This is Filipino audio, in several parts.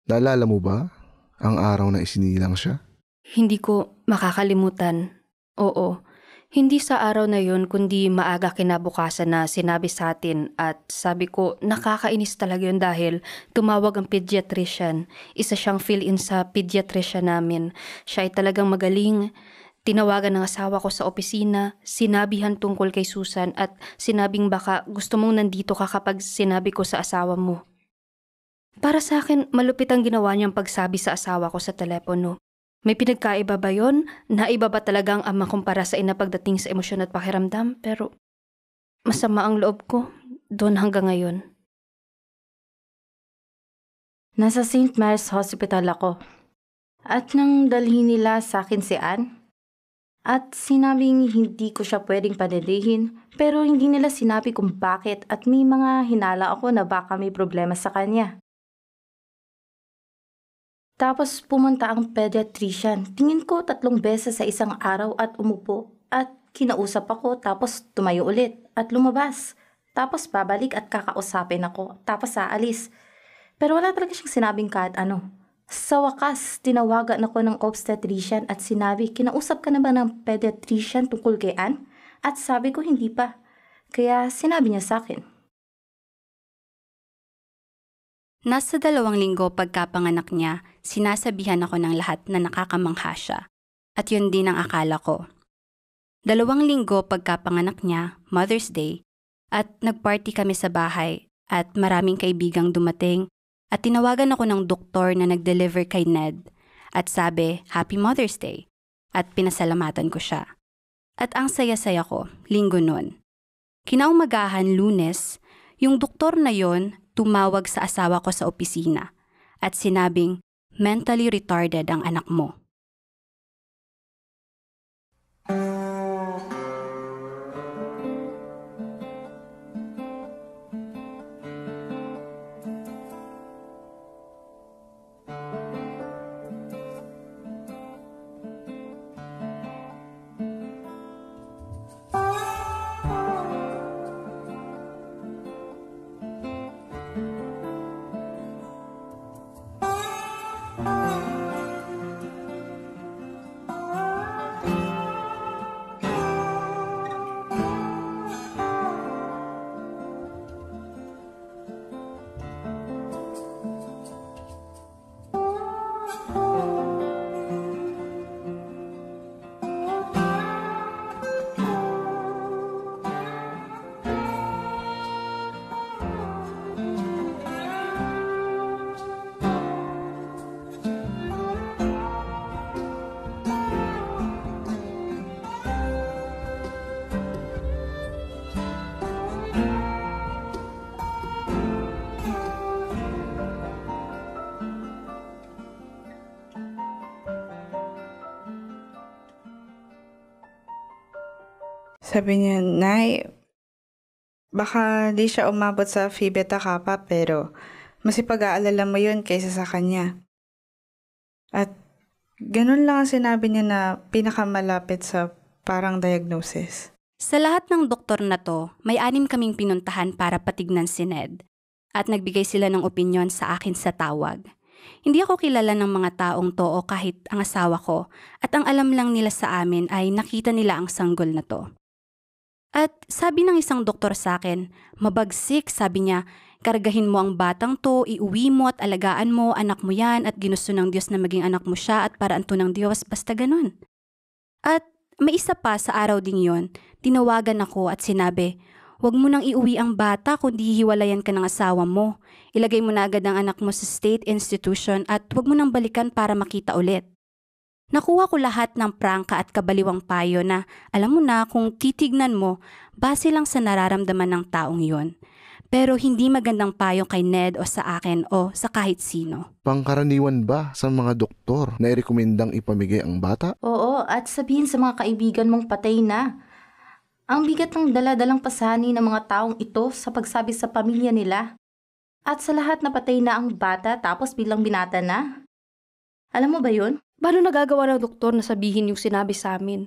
Naalala mo ba ang araw na isinilang siya? Hindi ko makakalimutan. Oo, hindi sa araw na yun kundi maaga kinabukasan na sinabi sa atin at sabi ko nakakainis talaga yun dahil tumawag ang pediatrician. Isa siyang fill-in sa pediatrician namin. Siya ay talagang magaling. Tinawagan ng asawa ko sa opisina, sinabihan tungkol kay Susan at sinabing baka gusto mong nandito ka kapag sinabi ko sa asawa mo. Para sa akin, malupit ang ginawa niyang pagsabi sa asawa ko sa telepono. May pinagkaiba ba yun? Naiba ba talaga ang ama kumpara sa ina pagdating sa emosyon at pakiramdam? Pero masama ang loob ko doon hanggang ngayon. Nasa St. Mary's Hospital ako. At nang dalhin nila sa akin si Anne, at sinabing hindi ko siya pwedeng padedihin, pero hindi nila sinabi kung bakit at may mga hinala ako na baka may problema sa kanya. Tapos pumunta ang pediatrician. Tingin ko 3 beses sa isang araw at umupo at kinausap ako tapos tumayo ulit at lumabas. Tapos babalik at kakausapin ako tapos aalis. Pero wala talaga siyang sinabing kahit ano. Sa wakas, tinawagan ako ng obstetrician at sinabi, kinausap ka na ba ng pediatrician tungkol kay Anne? At sabi ko hindi pa. Kaya sinabi niya sa akin. Nasa 2 linggo pagkapanganak niya, sinasabihan ako ng lahat na nakakamangha siya. At yun din ang akala ko. 2 linggo pagkapanganak niya, Mother's Day, at nagparty kami sa bahay at maraming kaibigang dumating at tinawagan ako ng doktor na nag-deliver kay Ned at sabi, Happy Mother's Day at pinasalamatan ko siya. At ang saya-saya ko, linggo nun. Kinaumagahan Lunes, yung doktor na yon tumawag sa asawa ko sa opisina at sinabing mentally retarded ang anak mo. Sabi niya, Nay, baka di siya umabot sa Phi Beta Kappa pero mas ipag-aalala mo yun kaysa sa kanya. At ganun lang ang sinabi niya na pinakamalapit sa parang diagnosis. Sa lahat ng doktor na to, may 6 kaming pinuntahan para patignan si Ned at nagbigay sila ng opinyon sa akin sa tawag. Hindi ako kilala ng mga taong to o kahit ang asawa ko at ang alam lang nila sa amin ay nakita nila ang sanggol na to. At sabi ng isang doktor sa akin, mabagsik, sabi niya, kargahin mo ang batang to, iuwi mo at alagaan mo, anak mo yan at ginusto ng Diyos na maging anak mo siya at paraan to ng Diyos, basta ganun. At may isa pa sa araw ding yon, tinawagan ako at sinabi, huwag mo nang iuwi ang bata kundi hiwalayan ka ng asawa mo. Ilagay mo na agad ang anak mo sa state institution at huwag mo nang balikan para makita ulit. Nakuha ko lahat ng prangka at kabaliwang payo na alam mo na kung titignan mo, base lang sa nararamdaman ng taong yon. Pero hindi magandang payo kay Ned o sa akin o sa kahit sino. Pangkaraniwan ba sa mga doktor na irekomendang ipamigay ang bata? Oo, at sabihin sa mga kaibigan mong patay na. Ang bigat ng daladalang pasani ng mga taong ito sa pagsabi sa pamilya nila. At sa lahat na patay na ang bata tapos bilang binata na. Alam mo ba yun? Paano nagagawa ng doktor na sabihin yung sinabi sa amin?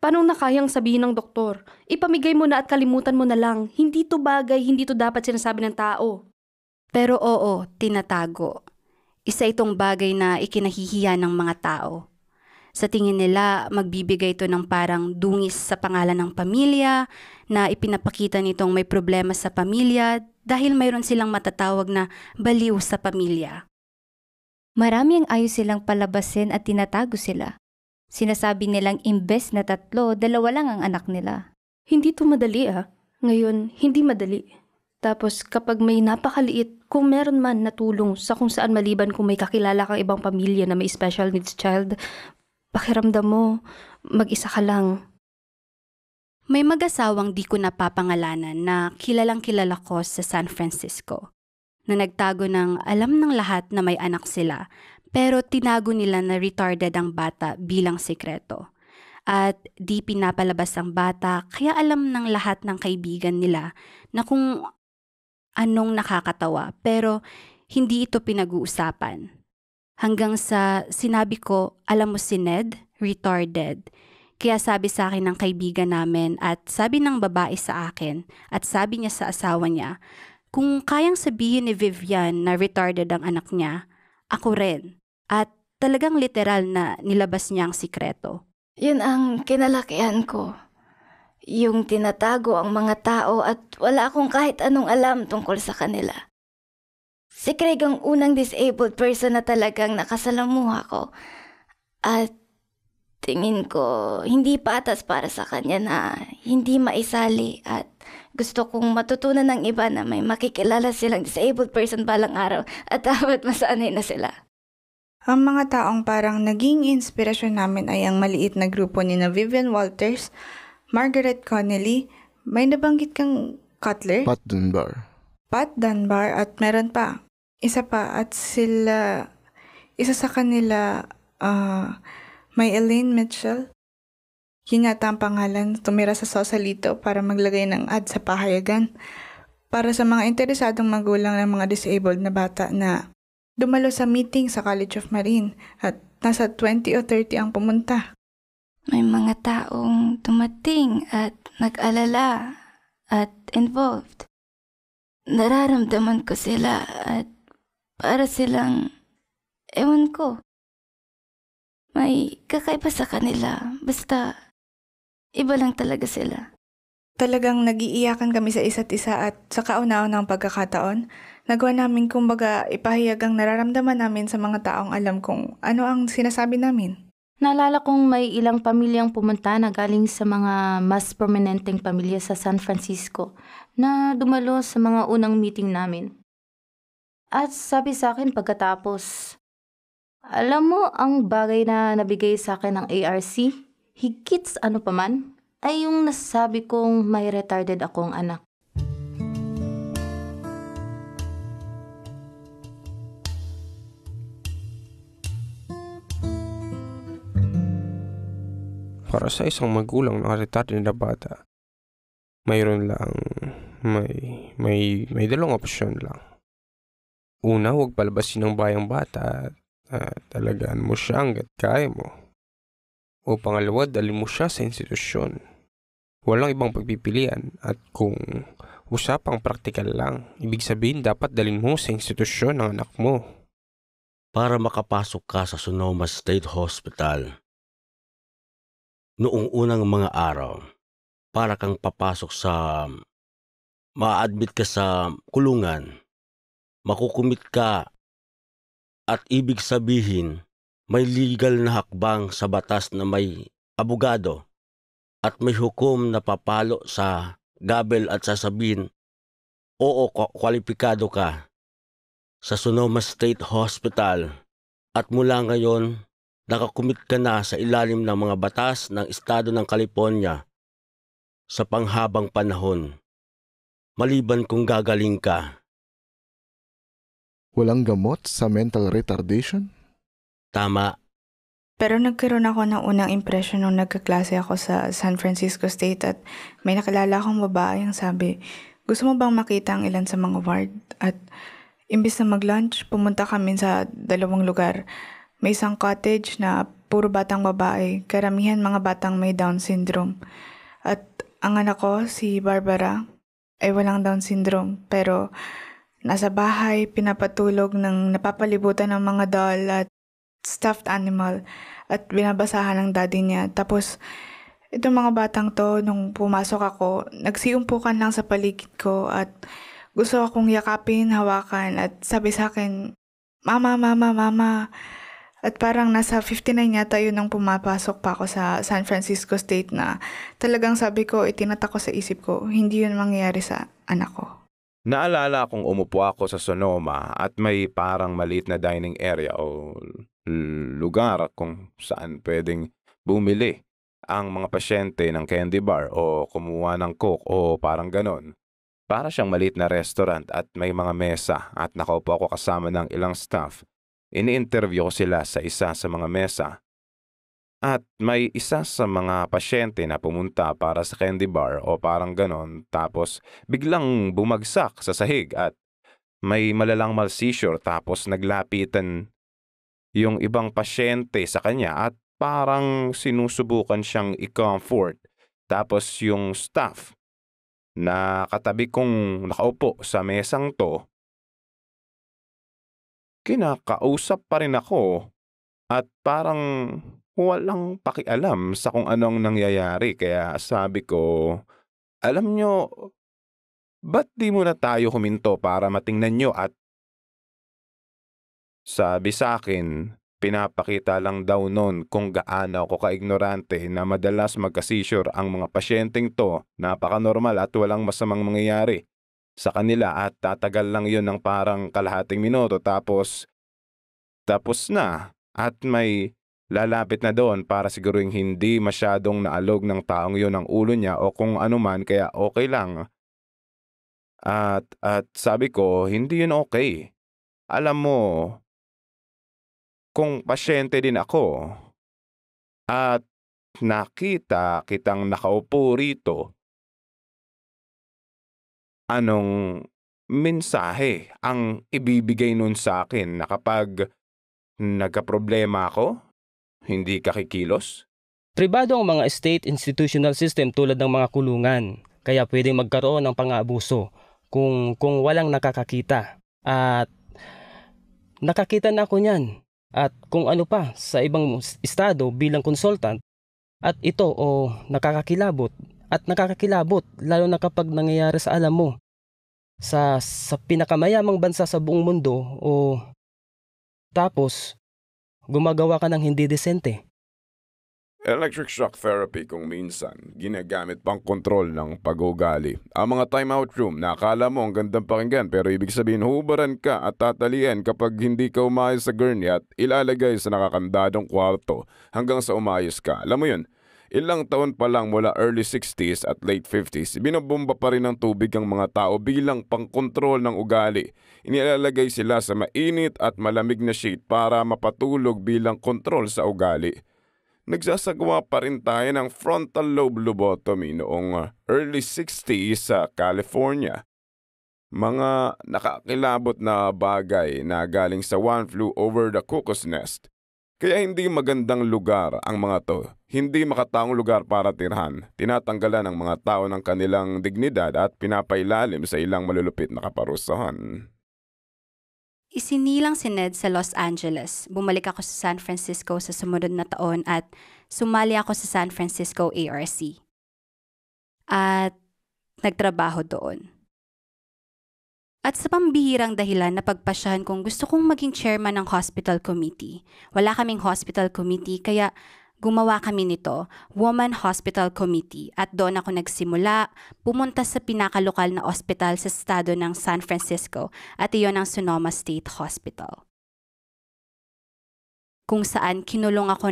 Paano nakayang sabihin ng doktor? Ipamigay mo na at kalimutan mo na lang. Hindi to bagay, hindi to dapat sinasabi ng tao. Pero oo, tinatago. Isa itong bagay na ikinahihiya ng mga tao. Sa tingin nila, magbibigay ito ng parang dungis sa pangalan ng pamilya, na ipinapakita nitong may problema sa pamilya dahil mayroon silang matatawag na baliw sa pamilya. Marami ang ayos silang palabasin at tinatago sila. Sinasabi nilang imbes na 3, 2 lang ang anak nila. Hindi to madali Ngayon, hindi madali. Tapos kapag may napakaliit, kung meron man natulong sa kung saan maliban kung may kakilala kang ibang pamilya na may special needs child, pakiramdam mo, mag-isa ka lang. May mag-asawang di ko napapangalanan na kilalang kilala ko sa San Francisco, na nagtago ng alam ng lahat na may anak sila, pero tinago nila na retarded ang bata bilang sikreto. At di pinapalabas ang bata, kaya alam ng lahat ng kaibigan nila na kung anong nakakatawa, pero hindi ito pinag-uusapan. Hanggang sa sinabi ko, alam mo si Ned, retarded. Kaya sabi sa akin ng kaibigan namin at sabi ng babae sa akin at sabi niya sa asawa niya, kung kayang sabihin ni Vivian na retarded ang anak niya, ako rin. At talagang literal na nilabas niya ang sikreto. Yun ang kinalakihan ko. Yung tinatago ang mga tao at wala akong kahit anong alam tungkol sa kanila. Si Craig ang unang disabled person na talagang nakasalamuha ko. At tingin ko, hindi patas para sa kanya na hindi maisali at gusto kong matutunan ng iba na may makikilala silang disabled person balang araw at dapat masanay na sila. Ang mga taong parang naging inspirasyon namin ay ang maliit na grupo ni na Vivian Walters, Margaret Connelly, may nabanggit kang Cutler? Pat Dunbar. Pat Dunbar at meron pa. Isa pa at sila, isa sa kanila, may Elaine Mitchell. Yun yata ang pangalan, tumira sa Sausalito para maglagay ng ad sa pahayagan. Para sa mga interesadong magulang ng mga disabled na bata na dumalo sa meeting sa College of Marine at nasa 20 o 30 ang pumunta. May mga taong dumating at nag-alala at involved. Nararamdaman ko sila at para silang, ewan ko, may kakaiba sa kanila. Basta, iba lang talaga sila. Talagang nag-iiyakan kami sa isa't isa at sa kauna-unang pagkakataon, nagawa namin kumbaga ipahayag ang nararamdaman namin sa mga taong alam kung ano ang sinasabi namin. Naalala kong may ilang pamilyang pumunta na galing sa mga mas prominenteng pamilya sa San Francisco na dumalo sa mga unang meeting namin. At sabi sa akin pagkatapos, alam mo ang bagay na nabigay sa akin ng ARC, higit sa ano pa man, ay yung nasasabi kong may retarded akong anak. Para sa isang magulang na retarded na bata, mayroon lang, may dalawang opsyon lang. Una, huwag palabasin ng bayang bata at talagaan mo siya hanggat kaya mo. O pangalawa, dalhin mo siya sa institusyon. Walang ibang pagpipilian at kung usapang praktikal lang, ibig sabihin dapat dalhin mo sa institusyon ng anak mo. Para makapasok ka sa Sonoma State Hospital, noong unang mga araw, para kang papasok sa, ma-admit ka sa kulungan, makukumit ka at ibig sabihin may legal na hakbang sa batas na may abogado at may hukom na papalo sa gabel at sasabihin, oo, kwalipikado ka sa Sonoma State Hospital at mula ngayon, nakakumit ka na sa ilalim ng mga batas ng estado ng California sa panghabang panahon, maliban kung gagaling ka. Walang gamot sa mental retardation? Tama. Pero nagkaroon ako ng unang impression nung nagkaklase ako sa San Francisco State at may nakilala akong babae ang sabi, gusto mo bang makita ang ilan sa mga ward? At imbis na mag-lunch, pumunta kami sa 2 lugar. May isang cottage na puro batang babae, karamihan mga batang may Down syndrome. At ang anak ko, si Barbara, ay walang Down syndrome. Pero nasa bahay, pinapatulog ng napapalibutan ng mga doll at stuffed animal at binabasahan ng daddy niya. Tapos, itong mga batang to, nung pumasok ako, nagsiumpukan lang sa paligid ko at gusto akong yakapin, hawakan at sabi sa akin, Mama, Mama, Mama. At parang nasa 59 yata yun nang pumapasok pa ako sa San Francisco State na talagang sabi ko, itinatak ko sa isip ko, hindi yun mangyayari sa anak ko. Naalala kong umupo ako sa Sonoma at may parang maliit na dining area o lugar kung saan pwedeng bumili ang mga pasyente ng candy bar o kumuha ng coke o parang ganon. Para siyang maliit na restaurant at may mga mesa at nakaupo ako kasama ng ilang staff. Ini-interview ko sila sa isa sa mga mesa. At may isa sa mga pasyente na pumunta para sa candy bar o parang ganon tapos biglang bumagsak sa sahig at may malalang malseizure tapos naglapitan yung ibang pasyente sa kanya at parang sinusubukan siyang i-comfort. Tapos yung staff na katabi kong nakaupo sa mesang to, kinakausap pa rin ako at parang walang pakialam sa kung anong nangyayari. Kaya sabi ko, alam nyo, ba't di muna tayo huminto para matingnan nyo? At sabi sa akin, pinapakita lang daw nun kung gaano ako ka-ignorante na madalas magka-seizure ang mga pasyenteng to, napaka-normal at walang masamang mangyayari sa kanila at tatagal lang yun ng parang kalahating minuto tapos na at may lalapit na doon para siguruhin hindi masyadong naalog ng taong yun ang ulo niya o kung anuman kaya okay lang. At sabi ko, hindi yun okay. Alam mo, kung pasyente din ako at nakita kitang nakaupo rito, anong mensahe ang ibibigay nun sa akin na kapag nagkaproblema ako, hindi ka kikilos? Pribado ang mga state institutional system tulad ng mga kulungan, kaya pwedeng magkaroon ng pang-aabuso kung walang nakakakita. At nakakita na ako niyan. At kung ano pa sa ibang estado bilang consultant at ito o nakakakilabot lalo na kapag nangyayari sa alam mo sa pinakamayamang bansa sa buong mundo o tapos gumagawa ka ng hindi desente. Electric shock therapy kung minsan ginagamit pang kontrol ng pag-uugali. Ang mga time-out room na akala mo ang gandang pakinggan pero ibig sabihin hubaran ka at tatalian kapag hindi ka umayos sa gurney at ilalagay sa nakakandadong kwarto hanggang sa umayos ka. Alam mo yun, ilang taon pa lang mula early 60s at late 50s, binobomba pa rin ng tubig ang mga tao bilang pangkontrol ng ugali. Inilalagay sila sa mainit at malamig na sheet para mapatulog bilang kontrol sa ugali. Nagsasagawa pa rin tayo ng frontal lobe lobotomy noong early 60s sa California. Mga nakakilabot na bagay na galing sa One Flew Over the Cuckoo's Nest. Kaya hindi magandang lugar ang mga to. Hindi makataong lugar para tirhan. Tinatanggalan ng mga tao ng kanilang dignidad at pinapailalim sa ilang malulupit na kaparusahan. Isinilang si Ned sa Los Angeles. Bumalik ako sa San Francisco sa sumunod na taon at sumali ako sa San Francisco ARC. At nagtrabaho doon. At sa pambihirang dahilan na pagpasyahan kong gusto kong maging chairman ng hospital committee. Wala kaming hospital committee kaya gumawa kami nito, Woman Hospital Committee, at doon ako nagsimula, pumunta sa pinakalokal na ospital sa estado ng San Francisco at iyon ang Sonoma State Hospital. Kung saan kinulong ako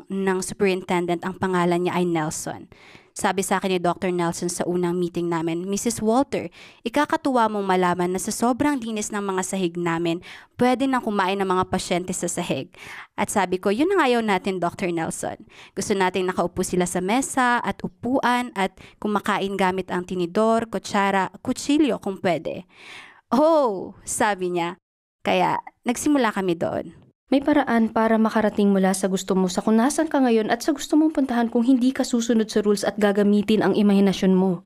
ng superintendent, ang pangalan niya ay Nelson. Sabi sa akin ni Dr. Nelson sa unang meeting namin, Mrs. Walter, ikakatuwa mong malaman na sa sobrang linis ng mga sahig namin, pwede nang kumain ng mga pasyente sa sahig. At sabi ko, yun ang ayaw natin, Dr. Nelson. Gusto natin nakaupo sila sa mesa at upuan at kumakain gamit ang tinidor, kutsara, kutsilyo kung pwede. Oh, sabi niya. Kaya nagsimula kami doon. May paraan para makarating mula sa gusto mo sa kung nasan ka ngayon at sa gusto mong puntahan kung hindi ka susunod sa rules at gagamitin ang imahinasyon mo.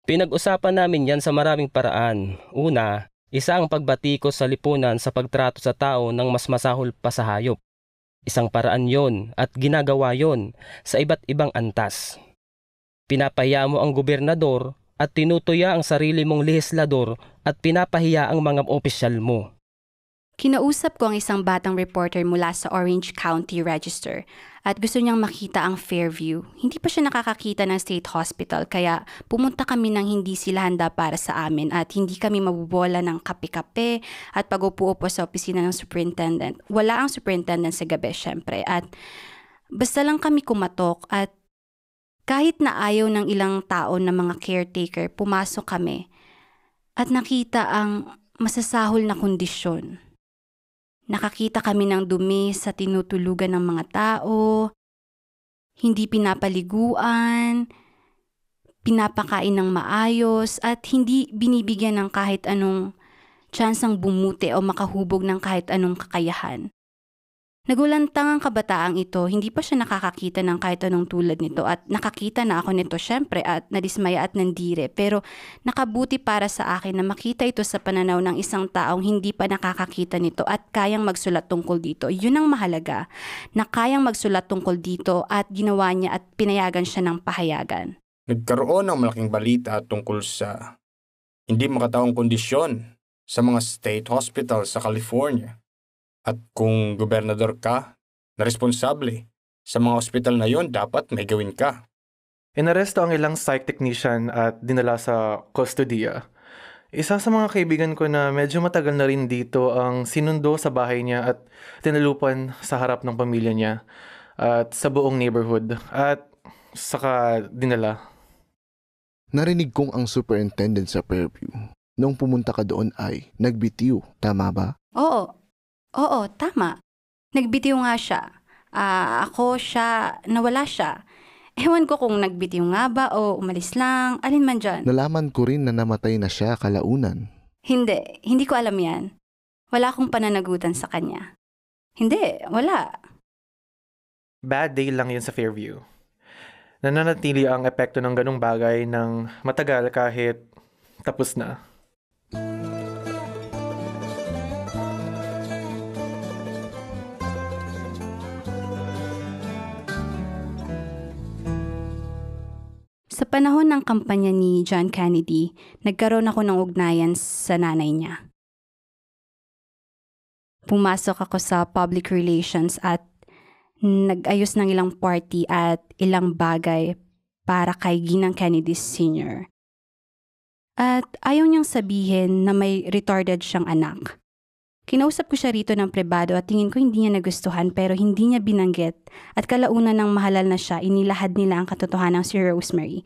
Pinag-usapan namin yan sa maraming paraan. Una, isa ang pagbatikos sa lipunan sa pagtrato sa tao ng mas masahol pa sa hayop. Isang paraan yon at ginagawa yon sa iba't ibang antas. Pinapahiya mo ang gobernador at tinutuya ang sarili mong lehislador at pinapahiya ang mga opisyal mo. Kinausap ko ang isang batang reporter mula sa Orange County Register at gusto niyang makita ang Fairview. Hindi pa siya nakakakita ng state hospital kaya pumunta kami nang hindi sila handa para sa amin at hindi kami mabubola ng kape-kape at pag-upo-upo sa opisina ng superintendent. Wala ang superintendent sa gabi syempre at basta lang kami kumatok at kahit na ayaw ng ilang tao na mga caretaker, pumasok kami at nakita ang masasahol na kondisyon. Nakakita kami ng dumi sa tinutulugan ng mga tao, hindi pinapaliguan, pinapakain ng maayos at hindi binibigyan ng kahit anong tsansang bumuti o makahubog ng kahit anong kakayahan. Nagulantang ang kabataang ito, hindi pa siya nakakakita ng kahit anong tulad nito at nakakita na ako nito syempre at nadismaya at nandire pero nakabuti para sa akin na makita ito sa pananaw ng isang taong hindi pa nakakakita nito at kayang magsulat tungkol dito. Yun ang mahalaga, na kayang magsulat tungkol dito at ginawa niya at pinayagan siya ng pahayagan. Nagkaroon ng malaking balita tungkol sa hindi makataong kondisyon sa mga state hospital sa California. At kung gobernador ka na responsable sa mga ospital na yon, dapat may gawin ka. Inaresto ang ilang psych technician at dinala sa kustodiya. Isa sa mga kaibigan ko na medyo matagal na rin dito ang sinundo sa bahay niya at tinalupan sa harap ng pamilya niya at sa buong neighborhood at saka dinala. Narinig kong ang superintendent sa Fairview nung pumunta ka doon ay nagbitiw, tama ba? Oo, tama. Nagbitiw nga siya. Nawala siya. Ewan ko kung nagbitiw nga ba o umalis lang, alin man dyan. Nalaman ko rin na namatay na siya kalaunan. Hindi ko alam yan. Wala akong pananagutan sa kanya. Hindi, wala. Bad day lang yun sa Fairview. Nananatili ang epekto ng ganong bagay ng matagal kahit tapos na. Sa panahon ng kampanya ni John Kennedy, nagkaroon ako ng ugnayan sa nanay niya. Pumasok ako sa public relations at nag-ayos ng ilang party at ilang bagay para kay Ginang Kennedy Sr. At ayaw niyang sabihin na may retarded siyang anak. Kinausap ko siya rito ng pribado at tingin ko hindi niya nagustuhan pero hindi niya binanggit at kalaunan ng mahalal na siya, inilahad nila ang katotohanan si Rosemary.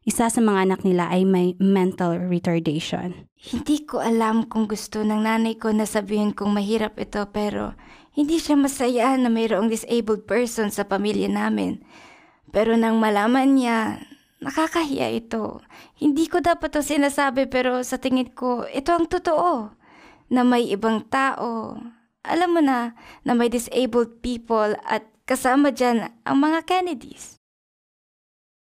Isa sa mga anak nila ay may mental retardation. Hindi ko alam kung gusto ng nanay ko na sabihin kong mahirap ito pero hindi siya masaya na mayroong disabled person sa pamilya namin. Pero nang malaman niya, nakakahiya ito. Hindi ko dapat ito sinasabi pero sa tingin ko, ito ang totoo. Na may ibang tao, alam mo na may disabled people at kasama dyan ang mga Kennedys.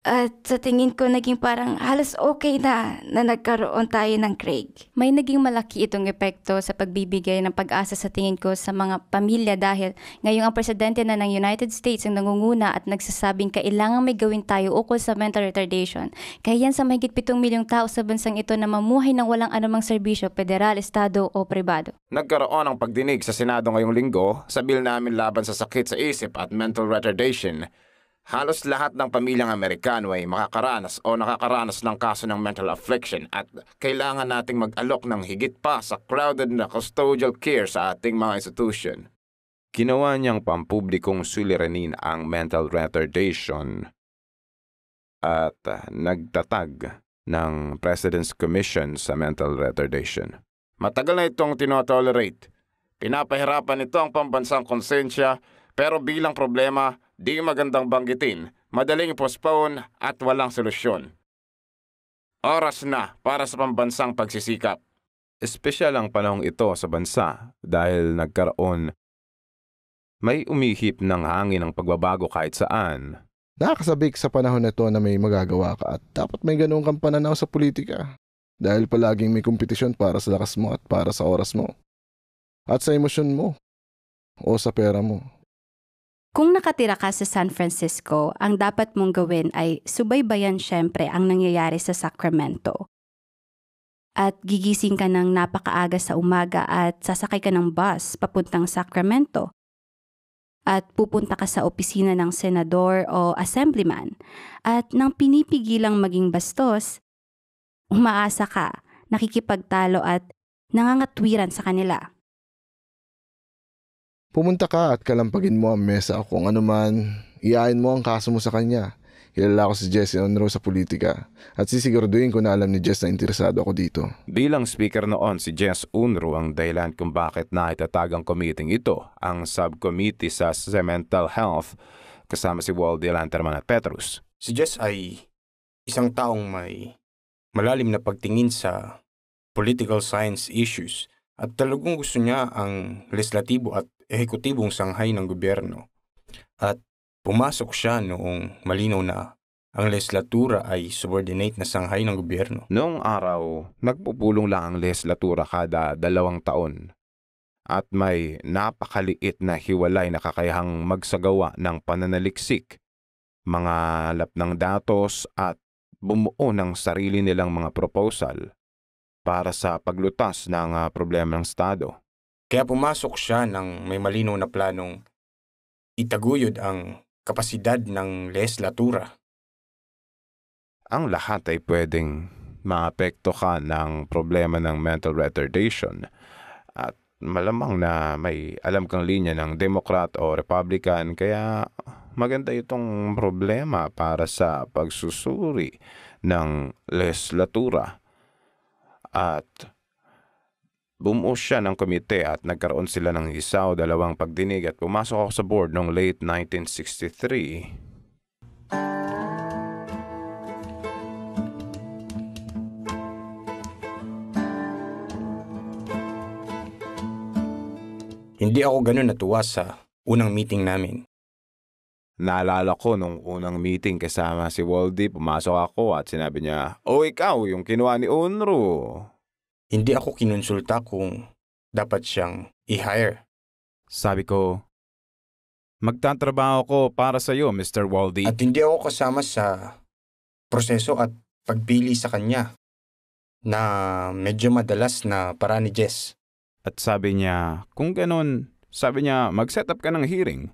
At sa tingin ko naging parang halos okay na nagkaroon tayo ng Craig. May naging malaki itong epekto sa pagbibigay ng pag-asa sa tingin ko sa mga pamilya dahil ngayong ang presidente na ng United States ang nangunguna at nagsasabing kailangan may gawin tayo ukol sa mental retardation. Kaya yan sa mahigit 7 milyong tao sa bansang ito na mamuhay ng walang anumang serbisyo, federal, estado o pribado. Nagkaroon ng pagdinig sa Senado ngayong linggo sa bill namin laban sa sakit sa isip at mental retardation. Halos lahat ng pamilyang Amerikano ay makakaranas o nakakaranas ng kaso ng mental affliction at kailangan nating mag-alok ng higit pa sa crowded na custodial care sa ating mga institusyon. Ginawa niyang pampublikong suliranin ang mental retardation at nagtatag ng President's Commission sa mental retardation. Matagal na itong tinotolerate. Pinapahirapan ito ang pambansang konsensya pero bilang problema, di magandang banggitin, madaling postpone at walang solusyon. Oras na para sa pambansang pagsisikap. Espesyal ang panahong ito sa bansa dahil may umihip ng hangin ng pagbabago kahit saan. Nakakasabik sa panahon na ito na may magagawa ka at dapat may ganoon kang pananaw sa politika. Dahil palaging may kompetisyon para sa lakas mo at para sa oras mo. At sa emosyon mo. O sa pera mo. Kung nakatira ka sa San Francisco, ang dapat mong gawin ay subaybayan syempre ang nangyayari sa Sacramento. At gigising ka ng napakaaga sa umaga at sasakay ka ng bus papuntang Sacramento. At pupunta ka sa opisina ng senador o assemblyman. At nang pinipigilang maging bastos, umaasa ka, nakikipagtalo at nangangatwiran sa kanila. Pumunta ka at kalampagin mo ang mesa kung ano man, iyain mo ang kaso mo sa kanya. Kilala ko si Jesse Unruh sa politika at sisiguraduhin ko na alam ni Jess na interesado ako dito. Bilang speaker noon si Jess Unruh ang dahilan kung bakit naitatag ang committee ito, ang subcommittee sa mental health kasama si Waldy Lanterman at Petrus. Si Jess ay isang taong may malalim na pagtingin sa political science issues at talagang gusto niya ang legislatibo at ehekutibong sanghay ng gobyerno. At pumasok siya noong malinaw na ang legislatura ay subordinate na sanghay ng gobyerno. Noong araw, nagpupulong lang ang legislatura kada 2 taon. At may napakaliit na hiwalay na kakayahang magsagawa ng pananaliksik, mga lap ng datos at bumuo ng sarili nilang mga proposal para sa paglutas ng problema ng Estado. Kaya pumasok siya ng may malinaw na planong itaguyod ang kapasidad ng legislatura. Ang lahat ay pwedeng maapekto ka ng problema ng mental retardation at malamang na may alam kang linya ng Democrat o Republican kaya maganda itong problema para sa pagsusuri ng legislatura. At bumuo siya ng komite at nagkaroon sila ng 1 o 2 pagdinig at pumasok ako sa board noong late 1963. Hindi ako ganun natuwa sa unang meeting namin. Naalala ko nung unang meeting kasama si Waldy, pumasok ako at sinabi niya, "Oh, ikaw yung kinuha ni Unruh." Hindi ako kinonsulta kung dapat siyang i-hire. Sabi ko, "Magtatrabaho ko para sa iyo, Mr. Waldy." At hindi ako kasama sa proseso at pagpili sa kanya na medyo madalas na para ni Jess. At sabi niya, kung ganun, sabi niya, mag-set up ka ng hearing.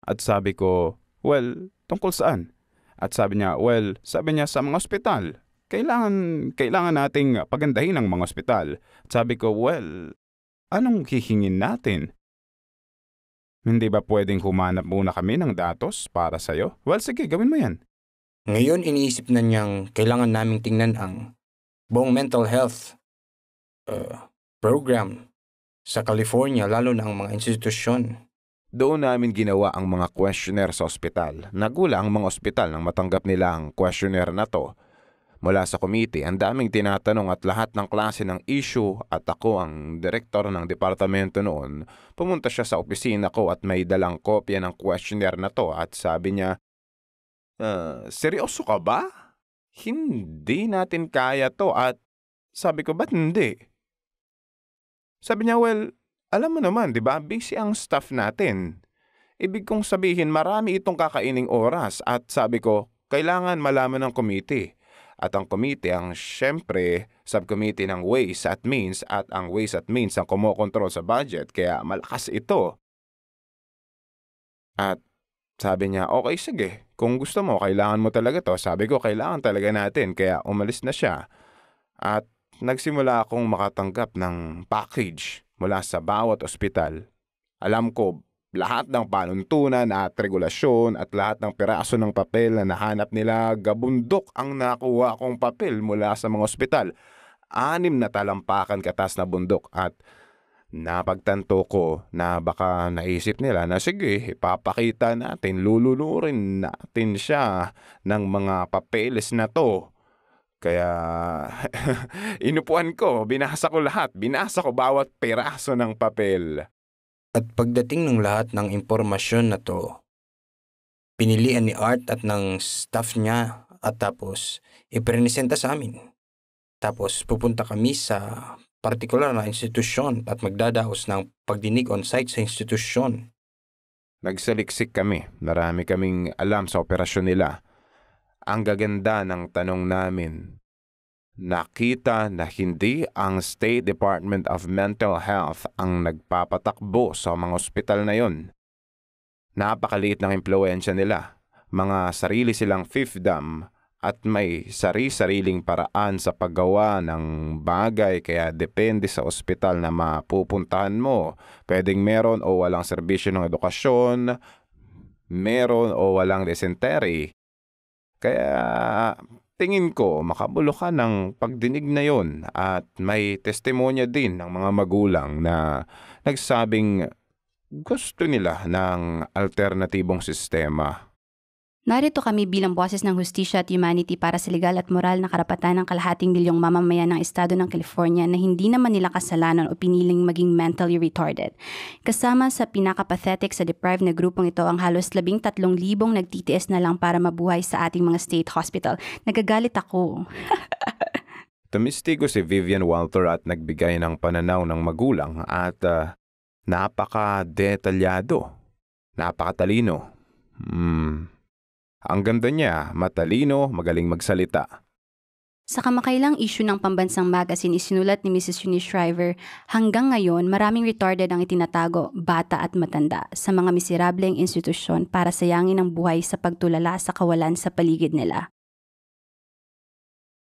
At sabi ko, well, tungkol saan? At sabi niya, well, sabi niya sa mga ospital. Kailangan nating pagandahin ang mga ospital. At sabi ko, well, anong hihingin natin? Hindi ba pwedeng humanap muna kami ng datos para sa'yo? Well, sige, gawin mo yan. Ngayon iniisip na niyang kailangan naming tingnan ang buong mental health program sa California, lalo na ang mga institusyon. Doon namin ginawa ang mga questionnaire sa ospital. Nagulat ang mga ospital nang matanggap nila ang questionnaire na to. Mula sa committee, ang daming tinatanong at lahat ng klase ng issue at ako ang direktor ng departamento noon. Pumunta siya sa opisina ko at may dalang kopya ng questionnaire na to at sabi niya, seryoso ka ba? Hindi natin kaya to at sabi ko, ba't hindi? Sabi niya, well, alam mo naman, di ba? Busy ang staff natin. Ibig kong sabihin, marami itong kakaining oras at sabi ko, kailangan malaman ng committee. At ang committee ang syempre subcommittee ng Ways at Means at ang Ways at Means ang kumokontrol sa budget kaya malakas ito. At sabi niya, okay sige, kung gusto mo, kailangan mo talaga to. Sabi ko, kailangan talaga natin kaya umalis na siya. At nagsimula akong makatanggap ng package mula sa bawat ospital. Alam ko, lahat ng panuntunan at regulasyon at lahat ng piraso ng papel na nahanap nila, gabundok ang nakuha kong papel mula sa mga ospital. 6 na talampakan katas na bundok at napagtanto ko na baka naisip nila na sige, ipapakita natin, lulunurin natin siya ng mga papeles na to. Kaya inupuan ko, binasa ko lahat, binasa ko bawat piraso ng papel. At pagdating ng lahat ng impormasyon na to, pinilian ni Art at ng staff niya at tapos ipresenta sa amin. Tapos pupunta kami sa partikular na institusyon at magdadaos ng pagdinig on-site sa institusyon. Nagsaliksik kami. Marami kaming alam sa operasyon nila. Ang gaganda ng tanong namin. Nakita na hindi ang State Department of Mental Health ang nagpapatakbo sa mga ospital na yon. Napakaliit ng impluensya nila. Mga sarili silang fiefdom at may sari-sariling paraan sa paggawa ng bagay kaya depende sa ospital na mapupuntahan mo. Pwedeng meron o walang serbisyo ng edukasyon, meron o walang dysentery. Kaya tingin ko makabulo ka ng pagdinig na yon at may testimonya din ng mga magulang na nagsabing gusto nila ng alternatibong sistema. Narito kami bilang boses ng hustisya at humanity para sa legal at moral na karapatan ng kalahating milyong mamamayan ng estado ng California na hindi naman nila kasalanan o piniling maging mentally retarded. Kasama sa pinaka-pathetic sa deprived na grupong ito ang halos 13,000 nagtitiis na lang para mabuhay sa ating mga state hospital. Nagagalit ako. Tumistigo si Vivian Walter at nagbigay ng pananaw ng magulang at napaka-detalyado, napakatalino. Ang ganda niya, matalino, magaling magsalita. Sa kamakailang issue ng pambansang magazine isinulat ni Mrs. Eunice Shriver, hanggang ngayon maraming retarded ang itinatago, bata at matanda, sa mga miserableng institusyon para sayangin ang buhay sa pagtulala sa kawalan sa paligid nila.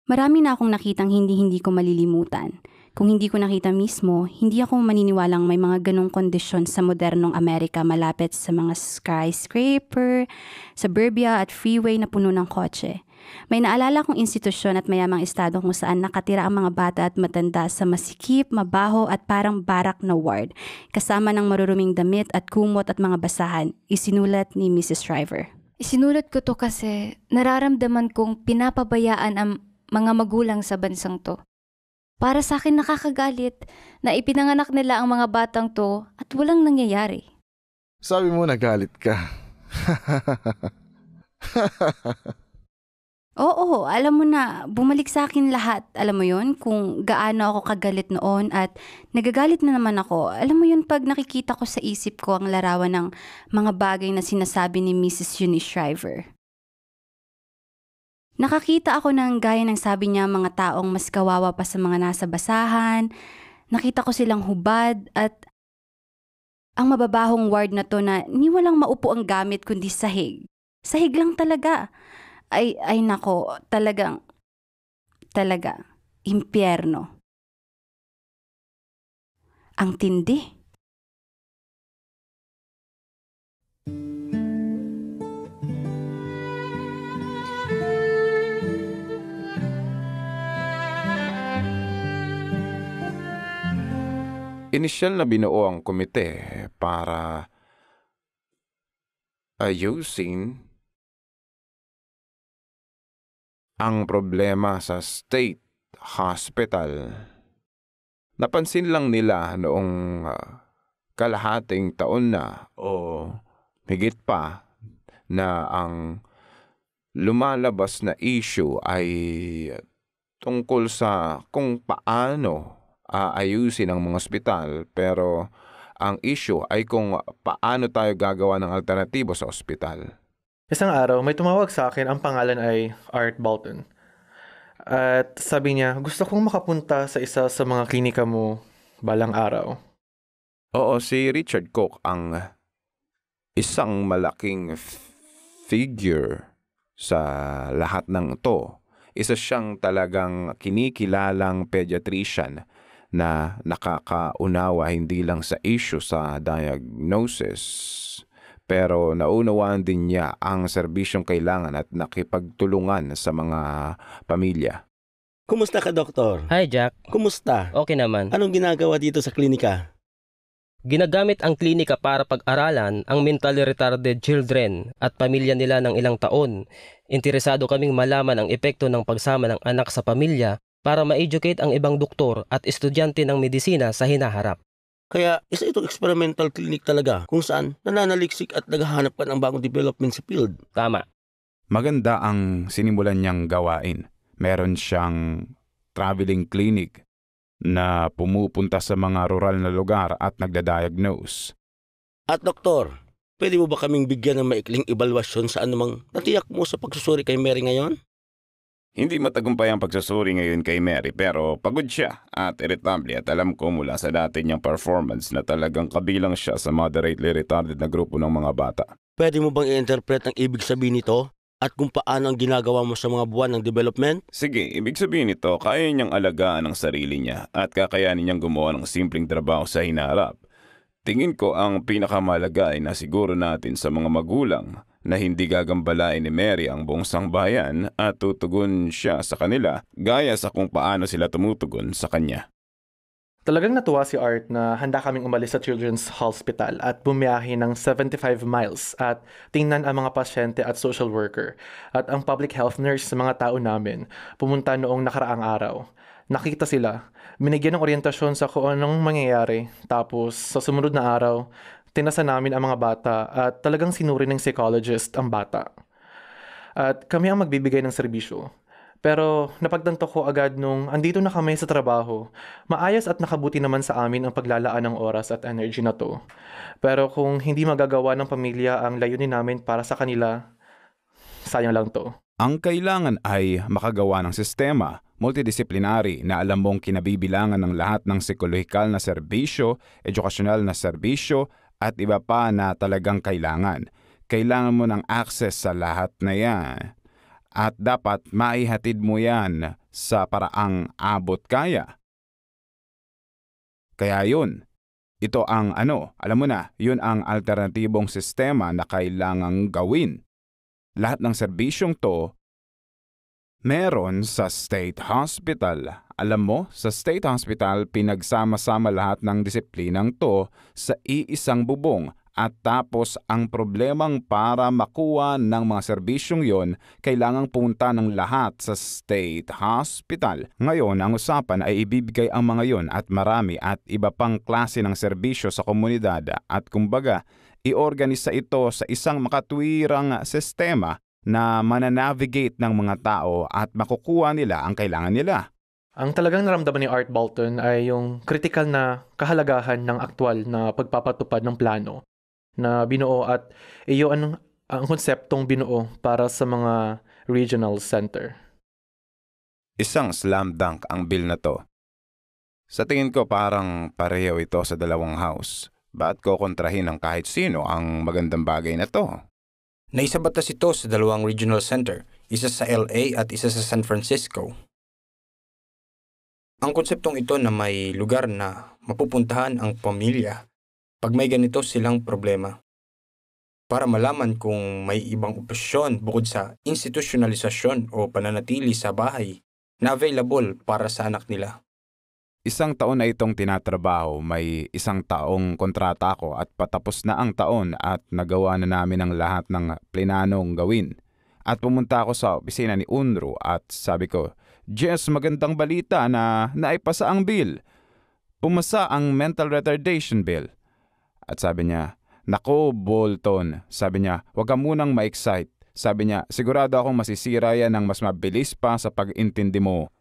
Marami na akong nakitang hindi ko malilimutan. Kung hindi ko nakita mismo, hindi ako maniniwalang may mga ganong kondisyon sa modernong Amerika malapit sa mga skyscraper, suburbia at freeway na puno ng kotse. May naalala kong institusyon at mayamang estado kung saan nakatira ang mga bata at matanda sa masikip, mabaho at parang barak na ward, kasama ng maruruming damit at kumot at mga basahan, isinulat ni Mrs. Shriver. Isinulat ko to kasi nararamdaman kong pinapabayaan ang mga magulang sa bansang to. Para sa akin nakakagalit na ipinanganak nila ang mga batang to at walang nangyayari. Sabi mo nagalit ka. Oo, alam mo na, bumalik sa akin lahat. Alam mo yon kung gaano ako kagalit noon at nagagalit na naman ako. Alam mo yun, pag nakikita ko sa isip ko ang larawan ng mga bagay na sinasabi ni Mrs. Eunice Shriver. Nakakita ako ng gaya ng sabi niya mga taong mas kawawa pa sa mga nasa basahan. Nakita ko silang hubad at ang mababahong ward na to na ni walang maupo ang gamit kundi sahig. Sahig lang talaga. Ay nako, talaga, impyerno. Ang tindi. Inisyal na binuo ang komite para ayusin ang problema sa state hospital. Napansin lang nila noong kalahating taon na o higit pa na ang lumalabas na issue ay tungkol sa kung paano ayusin ang mga ospital, pero ang issue ay kung paano tayo gagawa ng alternatibo sa ospital. Isang araw, may tumawag sa akin, ang pangalan ay Art Bolton. At sabi niya, gusto kong makapunta sa isa sa mga klinika mo balang araw. Oo, si Richard Koch ang isang malaking figure sa lahat ng ito. Isa siyang talagang kinikilalang pediatrician na nakakaunawa hindi lang sa issue sa diagnosis, pero naunawaan din niya ang serbisyong kailangan at nakipagtulungan sa mga pamilya. Kumusta ka, Doktor? Hi, Jack. Kumusta? Okay naman. Anong ginagawa dito sa klinika? Ginagamit ang klinika para pag-aralan ang mentally retarded children at pamilya nila ng ilang taon. Interesado kaming malaman ang epekto ng pagsama ng anak sa pamilya para ma-educate ang ibang doktor at estudyante ng medisina sa hinaharap. Kaya isa itong experimental clinic talaga kung saan nananaliksik at naghahanap ka ng bagong development sa field. Tama. Maganda ang sinimulan niyang gawain. Meron siyang traveling clinic na pumupunta sa mga rural na lugar at nagda-diagnose. At doktor, pwede mo ba kaming bigyan ng maikling ebalwasyon sa anumang natiyak mo sa pagsusuri kay Mary ngayon? Hindi matagumpay ang pagsusuri ngayon kay Mary pero pagod siya at irritable at alam ko mula sa dati niyang performance na talagang kabilang siya sa moderately retarded na grupo ng mga bata. Pwede mo bang i-interpret ang ibig sabihin nito at kung paano ang ginagawa mo sa mga buwan ng development? Sige, ibig sabihin nito, kaya niyang alagaan ang sarili niya at kakayanin niyang gumawa ng simpleng trabaho sa hinaharap. Tingin ko ang pinakamahalaga ay nasiguro natin sa mga magulang na hindi gagambalain ni Mary ang buong sangbayan at tutugon siya sa kanila gaya sa kung paano sila tumutugon sa kanya. Talagang natuwa si Art na handa kaming umalis sa Children's Hospital at bumiyahe ng 75 miles at tingnan ang mga pasyente at social worker at ang public health nurse sa mga tao namin pumunta noong nakaraang araw. Nakita sila, binigyan ng orientasyon sa kung anong mangyayari, tapos sa sumunod na araw, tinasa namin ang mga bata at talagang sinuri ng psychologist ang bata. At kami ang magbibigay ng serbisyo. Pero napagtanto ko agad nung andito na kami sa trabaho, maayos at nakabuti naman sa amin ang paglalaan ng oras at energy na to. Pero kung hindi magagawa ng pamilya ang layunin namin para sa kanila, sayang lang to. Ang kailangan ay makagawa ng sistema, multidisciplinary na alam mong kinabibilangan ng lahat ng psikolohikal na serbisyo, edukasyonal na serbisyo, at iba pa na talagang kailangan. Kailangan mo ng access sa lahat na yan. At dapat maihatid mo yan sa paraang abot kaya. Kaya yun, ito ang alam mo na, yun ang alternatibong sistema na kailangang gawin. Lahat ng serbisyong to, meron sa state hospital. Alam mo, sa state hospital, pinagsama-sama lahat ng disiplinang to sa iisang bubong at tapos ang problemang para makuha ng mga serbisyong yon, kailangang punta ng lahat sa state hospital. Ngayon, ang usapan ay ibibigay ang mga yon at marami at iba pang klase ng serbisyo sa komunidad at kumbaga, iorganisa ito sa isang makatwirang sistema na mananavigate ng mga tao at makukuha nila ang kailangan nila. Ang talagang naramdaman ni Art Bolton ay yung critical na kahalagahan ng aktwal na pagpapatupad ng plano na binuo at iyo ang konseptong binuo para sa mga regional center. Isang slam dunk ang bill na to. Sa tingin ko parang pareho ito sa dalawang house. Ba't ko kontrahin ng kahit sino ang magandang bagay na to? Naisabatas ito sa dalawang regional center, isa sa LA at isa sa San Francisco. Ang konseptong ito na may lugar na mapupuntahan ang pamilya pag may ganito silang problema. Para malaman kung may ibang opsyon bukod sa institusyonalisasyon o pananatili sa bahay na available para sa anak nila. Isang taon na itong tinatrabaho, may isang taong kontrata ako at patapos na ang taon at nagawa na namin ang lahat ng plinanong gawin. At pumunta ako sa opisina ni Unruh at sabi ko, Jess, magandang balita na naipasa ang bill. Pumasa ang mental retardation bill. At sabi niya, nako Bolton, sabi niya, huwag ka munang ma-excite. Sabi niya, sigurado akong masisira yan ng mas mabilis pa sa pag-intindi mo.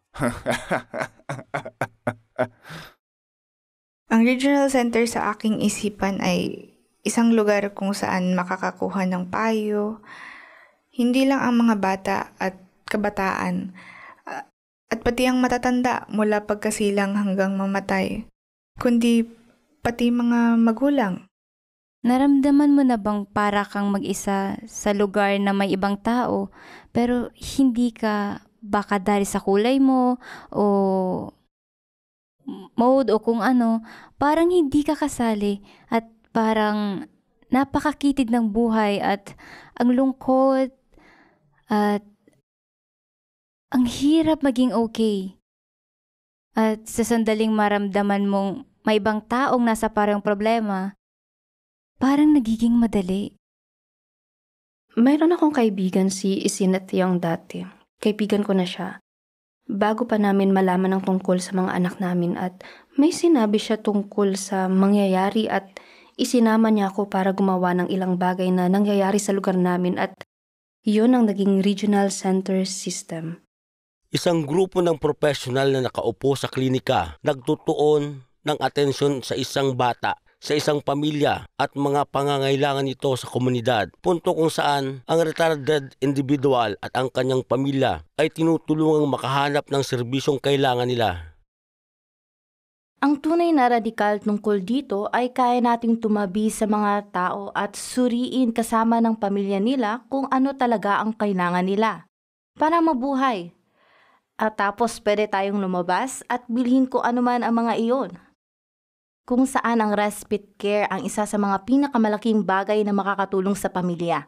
Ang regional center sa aking isipan ay isang lugar kung saan makakakuha ng payo, hindi lang ang mga bata at kabataan, at pati ang matatanda mula pagkasilang hanggang mamatay, kundi pati mga magulang. Naramdaman mo na bang para kang mag-isa sa lugar na may ibang tao, pero hindi ka baka dahil sa kulay mo o mode o kung ano, parang hindi ka kasali at parang napakakitid ng buhay at ang lungkot at ang hirap maging okay. At sa sandaling maramdaman mong may ibang taong nasa parang problema, parang nagiging madali. Mayroon akong kaibigan si Isinet Young dati. Kaibigan ko na siya. bago pa namin malaman ang tungkol sa mga anak namin at may sinabi siya tungkol sa mangyayari at isinama niya ako para gumawa ng ilang bagay na nangyayari sa lugar namin at yun ang naging regional center system. Isang grupo ng profesional na nakaupo sa klinika, nagtutuon ng atensyon sa isang bata, sa isang pamilya at mga pangangailangan nito sa komunidad. Punto kung saan ang retarded individual at ang kanyang pamilya ay tinutulungang makahanap ng serbisyong kailangan nila. Ang tunay na radikal tungkol dito ay kaya nating tumabi sa mga tao at suriin kasama ng pamilya nila kung ano talaga ang kailangan nila para mabuhay. At tapos pwede tayong lumabas at bilhin kung ano man ang mga iyon. Kung saan ang respite care ang isa sa mga pinakamalaking bagay na makakatulong sa pamilya.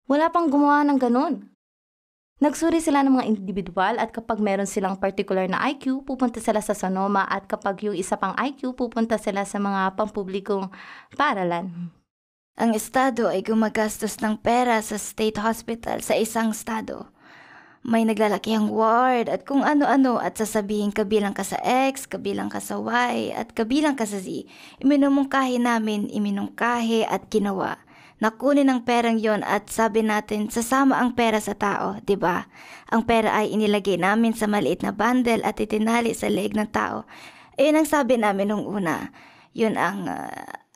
Wala pang gumawa ng ganun. Nagsuri sila ng mga individual at kapag meron silang particular na IQ, pupunta sila sa Sonoma at kapag yung isa pang IQ, pupunta sila sa mga pampublikong paaralan. Ang estado ay gumagastos ng pera sa state hospital sa isang estado. May naglalakihang ward at kung ano-ano at sasabihin kabilang ka sa X, kabilang ka sa Y, at kabilang ka sa Z. Iminumungkahi namin, iminungkahi at ginawa. Nakunin ang perang yon at sabi natin sasama ang pera sa tao, di ba? Ang pera ay inilagay namin sa maliit na bundle at itinali sa leeg ng tao. Ayun ang sabi namin nung una. Yun ang,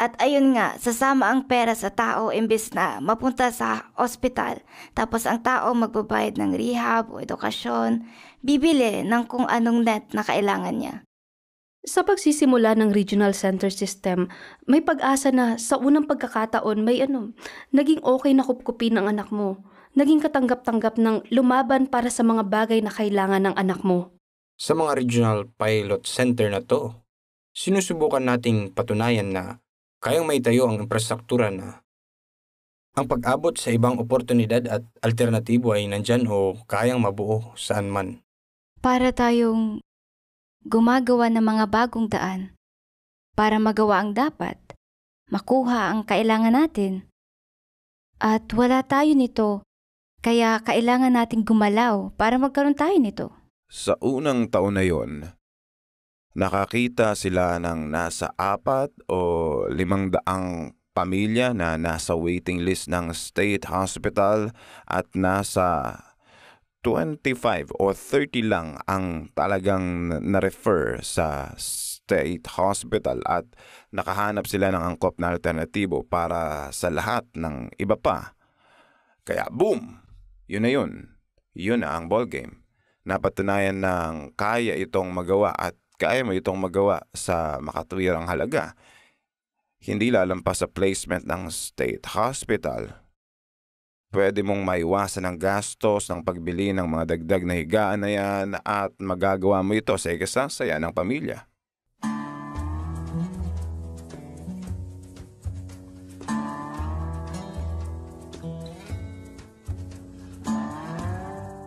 at ayun nga, sasama ang pera sa tao imbes na mapunta sa ospital. Tapos ang tao magbabayad ng rehab o edukasyon, bibili ng kung anong net na kailangan niya. Sa pagsisimula ng regional center system, may pag-asa na sa unang pagkakataon may naging okay na kupkupin ng anak mo. Naging katanggap-tanggap ng lumaban para sa mga bagay na kailangan ng anak mo. Sa mga regional pilot center na to, sinusubukan nating patunayan na kayang maitayo ang infrastruktura na ang pag-abot sa ibang oportunidad at alternatibo ay nandyan o kayang mabuo saan man. Para tayong gumagawa ng mga bagong daan para magawa ang dapat, makuha ang kailangan natin. At wala tayo nito, kaya kailangan nating gumalaw para magkaroon tayo nito. Sa unang taon na yon, nakakita sila ng nasa 4 o 500 pamilya na nasa waiting list ng state hospital at nasa 25 o 30 lang ang talagang na-refer sa state hospital at nakahanap sila ng angkop na alternatibo para sa lahat ng iba pa. Kaya boom! Yun na yun. Yun na ang ballgame. Napatunayan ng kaya itong magawa at kaya mo itong magawa sa makatwirang halaga. Hindi lalampas sa placement ng state hospital. Pwede mong maiwasan ang gastos ng pagbili ng mga dagdag na higaan na yan at magagawa mo ito sa ikasasaya ng pamilya.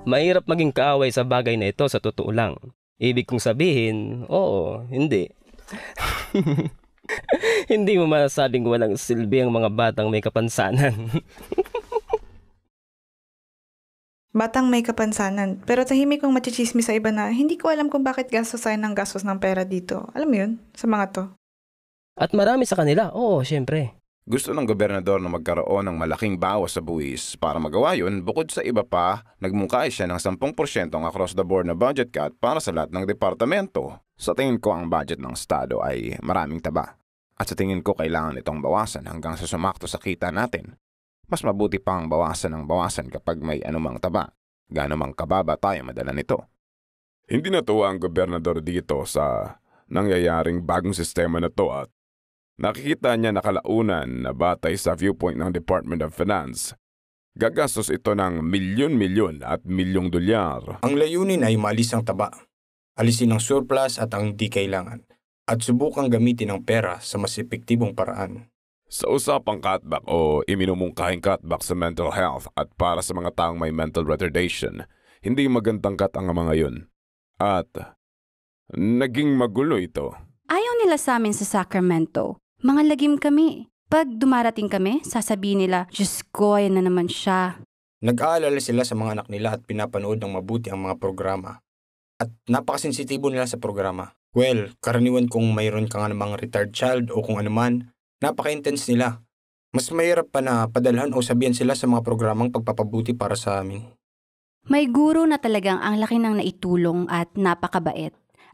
Mahirap maging kaaway sa bagay na ito sa totoo lang. Ibig kong sabihin, oo, hindi. Hindi mo masabing walang silbi ang mga batang may kapansanan. Batang may kapansanan, pero tahimik kong machichismis sa iba na hindi ko alam kung bakit gastos tayo ng gastos ng pera dito. Alam mo yun, sa mga to. At marami sa kanila, oo, syempre. Gusto ng gobernador na magkaroon ng malaking bawas sa buwis. Para magawa yun, bukod sa iba pa, nagmungkay siya ng 10% across the board na budget cut para sa lahat ng departamento. Sa tingin ko ang budget ng estado ay maraming taba. At sa tingin ko kailangan itong bawasan hanggang sa sumakto sa kita natin. Mas mabuti pang bawasan ng bawasan kapag may anumang taba. Gaano mang kababa tayo madala nito. Hindi natuwa ang gobernador dito sa nangyayaring bagong sistema na to at nakikita niya nakalaunan na batay sa viewpoint ng Department of Finance. Gagastos ito ng milyon-milyon at milyong dolyar. Ang layunin ay maalis ang taba, alisin ang surplus at ang di kailangan, at subukang gamitin ang pera sa mas epektibong paraan. Sa usapang cutback o iminumungkahing cutback sa mental health at para sa mga taong may mental retardation, hindi magandang cut ang mga yun. At naging magulo ito. Ayaw nila sa amin sa Sacramento. Mga lagim kami. Pag dumarating kami, sasabihin nila, Diyos ko, yan na naman siya. Nag-aalala sila sa mga anak nila at pinapanood ng mabuti ang mga programa. At napakasensitibo nila sa programa. Well, karaniwan kung mayroon ka nga namang retired child o kung anuman, napaka-intense nila. Mas mahirap pa na padalhan o sabihan sila sa mga programang pagpapabuti para sa amin. May guro na talagang ang laki ng naitulong at napakabait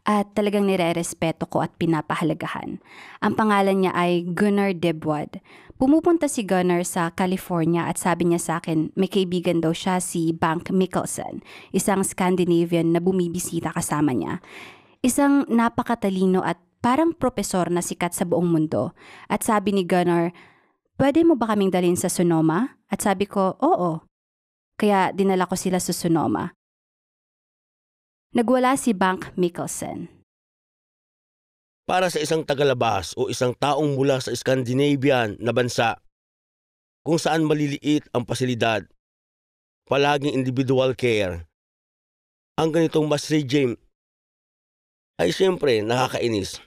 at talagang nire-respeto ko at pinapahalagahan. Ang pangalan niya ay Gunnar Debwad. Pumupunta si Gunnar sa California at sabi niya sa akin may kaibigan daw siya si Bank Mikkelsen, isang Scandinavian na bumibisita kasama niya. Isang napakatalino at parang propesor na sikat sa buong mundo. At sabi ni Gunnar, pwede mo ba kaming dalhin sa Sonoma? At sabi ko, oo. Kaya dinala ko sila sa Sonoma. Nagwala si Bank Mikkelsen. Para sa isang tagalabas o isang taong mula sa Scandinavian na bansa, kung saan maliliit ang pasilidad, palaging individual care, ang ganitong mass regime ay siyempre nakakainis.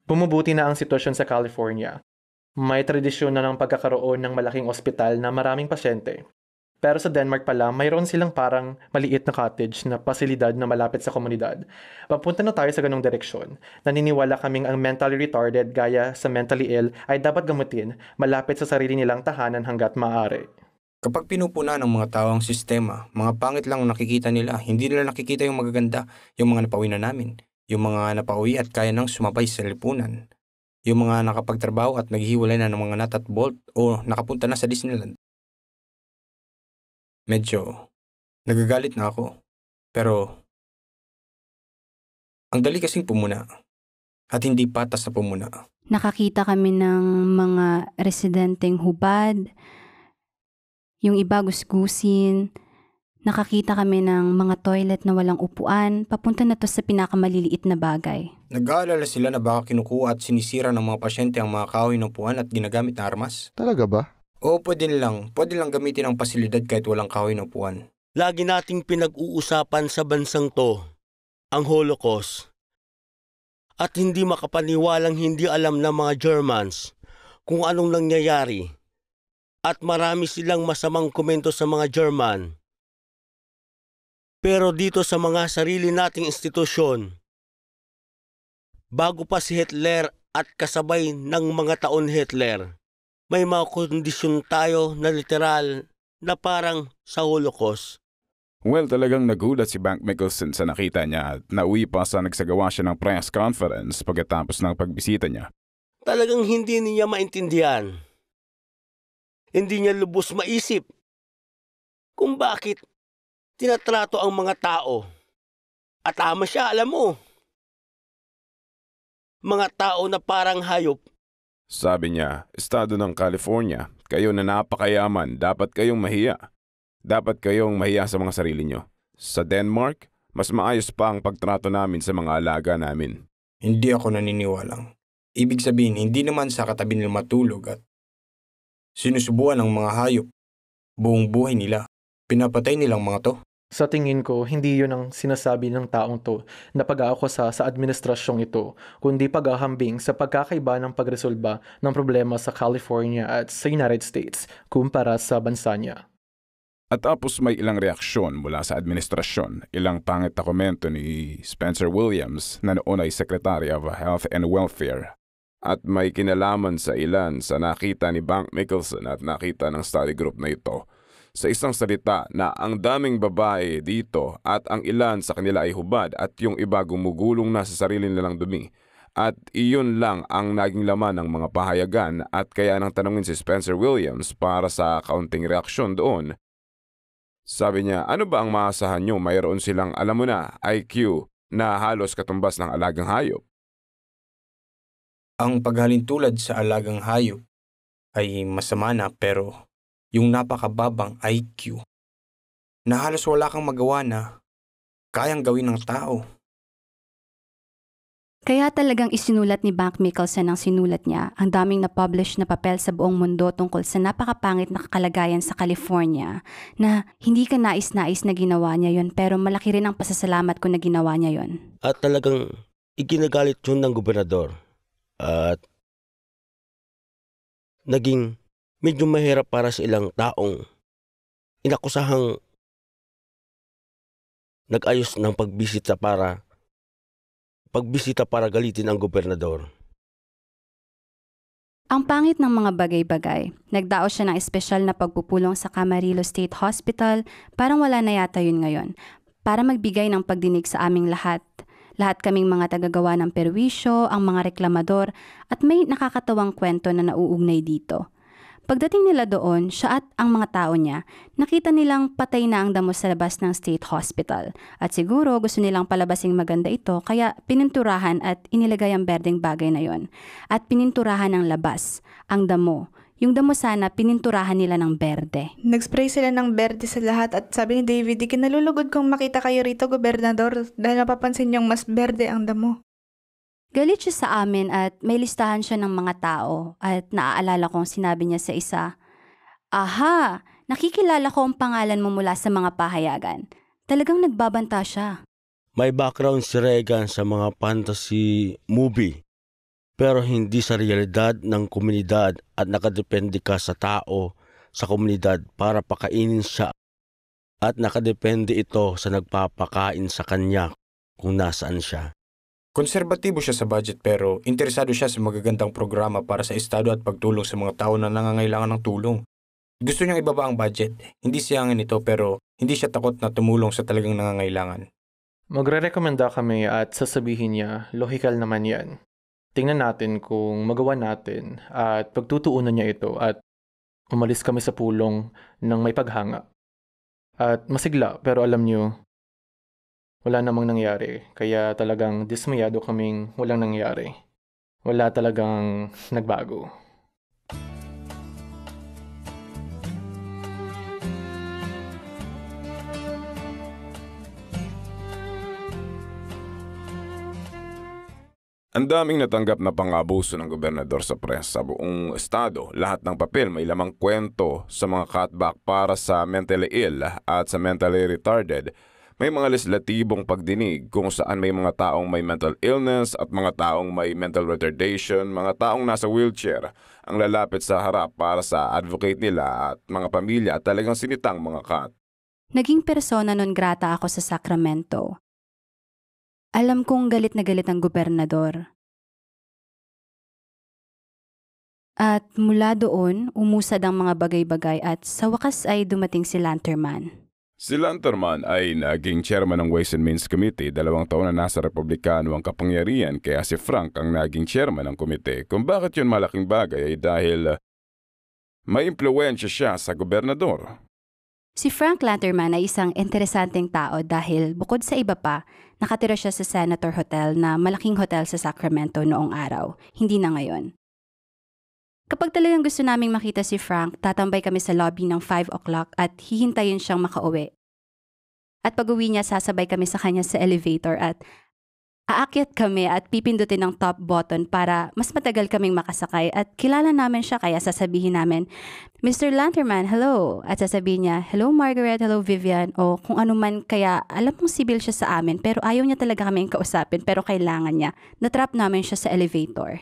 Bumubuti na ang sitwasyon sa California. May tradisyon na ng pagkakaroon ng malaking ospital na maraming pasyente. Pero sa Denmark pala, mayroon silang parang maliit na cottage na pasilidad na malapit sa komunidad. Papunta na tayo sa ganong direksyon. Naniniwala kaming ang mentally retarded gaya sa mentally ill ay dapat gamutin malapit sa sarili nilang tahanan hanggat maaari. Kapag pinupuna ng mga tao ang sistema, mga pangit lang nakikita nila. Hindi nila nakikita yung magaganda, yung mga napauwi na namin, yung mga napauwi at kaya nang sumabay sa lipunan, yung mga nakapagtrabaho at naghihiwalay na ng mga nut at bolt o nakapunta na sa Disneyland. Medyo nagagalit na ako. Pero ang dali kasing pumuna at hindi patas na pumuna. Nakakita kami ng mga residenteng hubad, yung iba gusgusin. Nakakita kami ng mga toilet na walang upuan. Papunta na to sa pinakamaliliit na bagay. Nag-aalala sila na baka kinukuha at sinisira ng mga pasyente ang mga kahoy ng upuan at ginagamit na armas. Talaga ba? Oo, pwede lang gamitin ang pasilidad kahit walang kahoy na upuan. Lagi nating pinag-uusapan sa bansang to ang Holocaust. At hindi makapaniwalang hindi alam ng mga Germans kung anong nangyayari. At marami silang masamang komento sa mga German. Pero dito sa mga sarili nating institusyon, bago pa si Hitler at kasabay ng mga taon Hitler, may mga kondisyon tayo na literal na parang sa Holocaust. Well, talagang nagulat si Bank Mikkelsen sa nakita niya at nauwi pa sa nagsagawa siya ng press conference pagkatapos ng pagbisita niya. Talagang hindi niya maintindihan. Hindi niya lubos maisip kung bakit tinatrato ang mga tao. At tama siya, alam mo. Mga tao na parang hayop. Sabi niya, estado ng California, kayo na napakayaman, dapat kayong mahiya. Dapat kayong mahiya sa mga sarili nyo. Sa Denmark, mas maayos pa ang pagtrato namin sa mga alaga namin. Hindi ako naniniwalang. Ibig sabihin, hindi naman sa katabi nila matulog at sinusubuan ng mga hayop. Buong buhay nila, pinapatay nilang mga to. Sa tingin ko, hindi yun ang sinasabi ng taong to na pag-aakusa sa administrasyong ito, kundi paghahambing sa pagkakaiba ng pagresolba ng problema sa California at sa United States kumpara sa bansa niya. At tapos may ilang reaksyon mula sa administrasyon, ilang pangit na komento ni Spencer Williams na noon ay Secretary of Health and Welfare. At may kinalaman sa ilan sa nakita ni Bank Mikkelsen at nakita ng study group na ito. Sa isang salita na ang daming babae dito at ang ilan sa kanila ay hubad at yung iba gumugulong na sa sarili nilang dumi. At iyon lang ang naging laman ng mga pahayagan at kaya nang tanungin si Spencer Williams para sa kaunting reaksyon doon. Sabi niya, ano ba ang maasahan nyo? Mayroon silang, alam mo na, IQ na halos katumbas ng alagang hayop. Ang paghalintulad sa alagang hayop ay masama na pero yung napakababang IQ na halos wala kang magawa na kayang gawin ng tao. Kaya talagang isinulat ni Bank Mikkelsen ang sinulat niya, ang daming na-publish na papel sa buong mundo tungkol sa napakapangit na kalagayan sa California na hindi ka nais-nais na ginawa niya yon pero malaki rin ang pasasalamat ko na ginawa niya yon. At talagang iginagalit yun ng gobernador. At naging medyo mahirap para sa ilang taong inakusahang nag-ayos ng pagbisita para galitin ang gobernador. Ang pangit ng mga bagay-bagay. Nagdaos siya ng espesyal na pagpupulong sa Camarillo State Hospital, parang wala na yata yun ngayon, para magbigay ng pagdinig sa aming lahat. Lahat kaming mga tagagawa ng perwisyo, ang mga reklamador, at may nakakatawang kwento na nauugnay dito. Pagdating nila doon, siya at ang mga tao niya, nakita nilang patay na ang damo sa labas ng state hospital. At siguro gusto nilang palabasing maganda ito, kaya pininturahan at inilagay ang berdeng bagay na yon. At pininturahan ang labas, ang damo. Yung damo sana, pininturahan nila ng berde. Nag-spray sila ng berde sa lahat at sabi ni David, kinalulugod kong makita kayo rito, gobernador, dahil napapansin niyong mas berde ang damo. Galit siya sa amin at may listahan siya ng mga tao at naaalala kong sinabi niya sa isa, "Aha, nakikilala ko ang pangalan mo mula sa mga pahayagan." Talagang nagbabanta siya. May background si Regan sa mga fantasy movie, pero hindi sa realidad ng komunidad at nakadepende ka sa tao sa komunidad para pakainin siya at nakadepende ito sa nagpapakain sa kanya kung nasaan siya. Konserbatibo siya sa budget pero interesado siya sa magagandang programa para sa estado at pagtulong sa mga tao na nangangailangan ng tulong. Gusto niyang ibaba ang budget. Hindi siyangin ito pero hindi siya takot na tumulong sa talagang nangangailangan. Magre-rekomenda kami at sasabihin niya, lohikal naman yan. Tingnan natin kung magawa natin at pagtutuunan niya ito at umalis kami sa pulong ng may paghanga. At masigla pero alam niyo, wala namang nangyari, kaya talagang dismayado kaming walang nangyari. Wala talagang nagbago. Ang daming natanggap na pang-abuso ng gobernador sa press sa buong estado. Lahat ng papel may lamang kwento sa mga cutback para sa mentally ill at sa mentally retarded. May mga legislatibong pagdinig kung saan may mga taong may mental illness at mga taong may mental retardation, mga taong nasa wheelchair ang lalapit sa harap para sa advocate nila at mga pamilya at talagang sinitang mga cut. Naging persona non grata ako sa Sacramento. Alam kong galit na galit ang gobernador. At mula doon, umusad ang mga bagay-bagay at sa wakas ay dumating si Lanterman. Si Lanterman ay naging chairman ng Ways and Means Committee, 2 taon na nasa Republikano ang kapangyarihan kaya si Frank ang naging chairman ng komite. Kung bakit yun malaking bagay ay dahil may impluwensya siya sa gobernador. Si Frank Lanterman ay isang interesanteng tao dahil bukod sa iba pa, nakatira siya sa Senator Hotel na malaking hotel sa Sacramento noong araw, hindi na ngayon. Kapag talagang gusto naming makita si Frank, tatambay kami sa lobby ng 5 o'clock at hihintayin siyang makauwi. At pag-uwi niya, sasabay kami sa kanya sa elevator at aakyat kami at pipindutin ng top button para mas matagal kaming makasakay at kilala namin siya kaya sasabihin namin, "Mr. Lanterman, hello." At sasabihin niya, "Hello Margaret, hello Vivian," o kung ano man kaya alam mong sibil siya sa amin pero ayaw niya talaga kaming kausapin pero kailangan niya. Natrap namin siya sa elevator.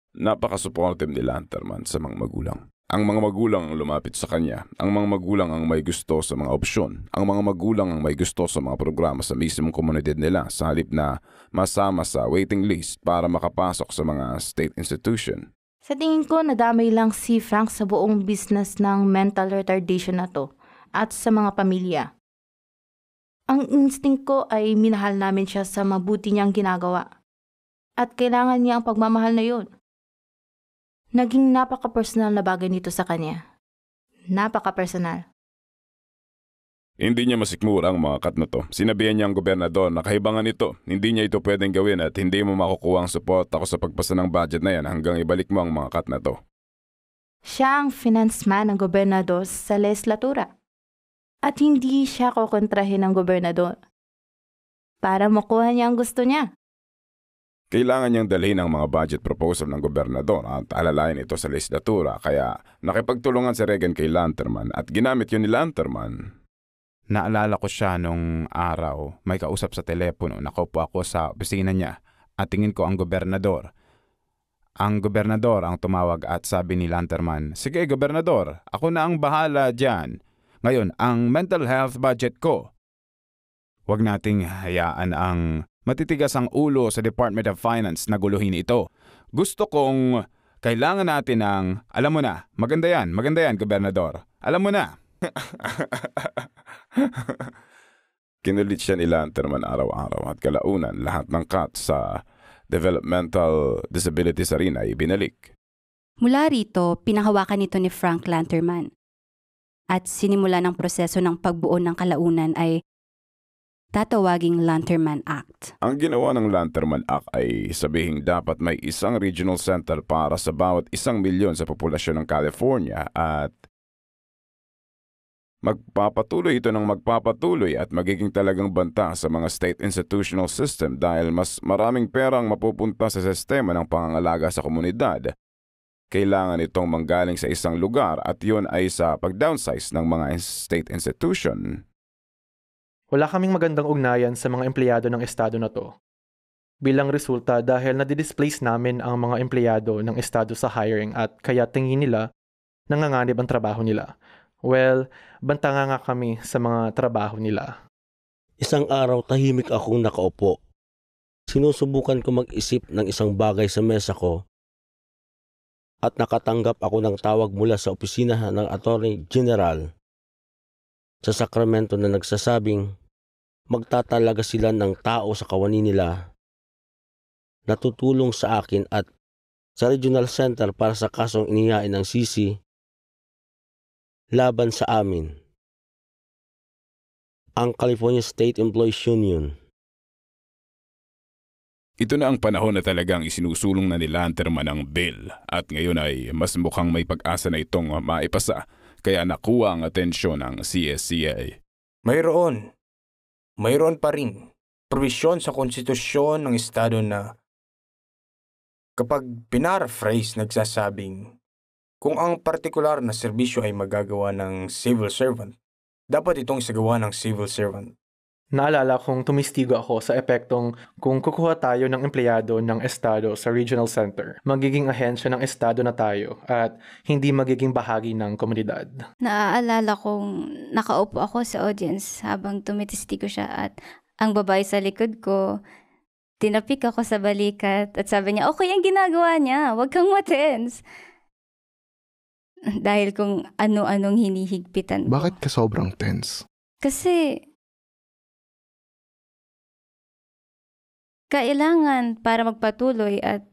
Napaka-supportive ni Lanterman sa mga magulang. Ang mga magulang ang lumapit sa kanya. Ang mga magulang ang may gusto sa mga opsyon. Ang mga magulang ang may gusto sa mga programa sa mismong komunidad nila sa halip na masama sa waiting list para makapasok sa mga state institution. Sa tingin ko, nadamay lang si Frank sa buong business ng mental retardation na to at sa mga pamilya. Ang instinct ko ay minahal namin siya sa mabuti niyang ginagawa. At kailangan niya ang pagmamahal na yun. Naging napaka-personal na bagay nito sa kanya. Napaka-personal. Hindi niya masikmura ang mga cut na to. Sinabihan niya ang gobernador na kahibangan ito. Hindi niya ito pwedeng gawin at hindi mo makukuha ang support ako sa pagpasa ng budget na yan hanggang ibalik mo ang mga cut na to. Siya ang finance man ng gobernador sa legislatura. At hindi siya kukontrahin ng gobernador. Para makuha niya ang gusto niya. Kailangan niyang dalhin ang mga budget proposal ng gobernador at alalayan ito sa legislatura kaya nakipagtulungan si Regan kay Lanterman at ginamit yun ni Lanterman. Naalala ko siya nung araw, may kausap sa telepono, nakaupo ako sa opisina niya at tingin ko ang gobernador. Ang gobernador ang tumawag at sabi ni Lanterman, "Sige gobernador, ako na ang bahala dyan. Ngayon, ang mental health budget ko. Huwag nating hayaan ang matitigas ang ulo sa Department of Finance na guluhin ito. Gusto kong kailangan natin ng, alam mo na, maganda yan, Gobernador. Alam mo na. Kinulit siya ni Lanterman araw-araw at kalaunan lahat ng cut sa developmental disabilities arena ay binalik. Mula rito, pinahawakan ito ni Frank Lanterman. At sinimula ng proseso ng pagbuo ng kalaunan ay tatawaging Lanterman Act. Ang ginawa ng Lanterman Act ay sabihing dapat may isang regional center para sa bawat 1 milyon sa populasyon ng California at magpapatuloy ito ng magpapatuloy at magiging talagang banta sa mga state institutional system dahil mas maraming perang mapupunta sa sistema ng pangangalaga sa komunidad. Kailangan itong manggaling sa isang lugar at yun ay sa pag-downsize ng mga state institution. Wala kaming magandang ugnayan sa mga empleyado ng estado na to. Bilang resulta dahil nadidisplace namin ang mga empleyado ng estado sa hiring at kaya tingin nila nanganganib ang trabaho nila. Well, banta nga kami sa mga trabaho nila. Isang araw tahimik akong nakaupo. Sinusubukan ko mag-isip ng isang bagay sa mesa ko at nakatanggap ako ng tawag mula sa opisina ng Attorney General sa Sacramento na nagsasabing magtatalaga sila ng tao sa kawani nila na tutulong sa akin at sa Regional Center para sa kasong inihain ng CC laban sa amin, ang California State Employees Union. Ito na ang panahon na talagang isinusulong na ni Lanterman ang bill at ngayon ay mas mukhang may pag-asa na itong maipasa kaya nakuha ang atensyon ng CSCA. Mayroon pa rin provisyon sa konstitusyon ng estado na kapag pinaraphrase nagsasabing kung ang partikular na serbisyo ay magagawa ng civil servant, dapat itong isagawa ng civil servant. Naalala kong tumistigo ako sa epektong kung kukuha tayo ng empleyado ng estado sa regional center, magiging ahensya ng estado na tayo at hindi magiging bahagi ng komunidad. Naaalala kong nakaupo ako sa audience habang tumitistigo siya at ang babae sa likod ko, tinapik ako sa balikat at sabi niya, okay ang ginagawa niya, huwag kang matense. Dahil kung ano-anong hinihigpitan ko. Bakit ka sobrang tense? Kasi kailangan para magpatuloy at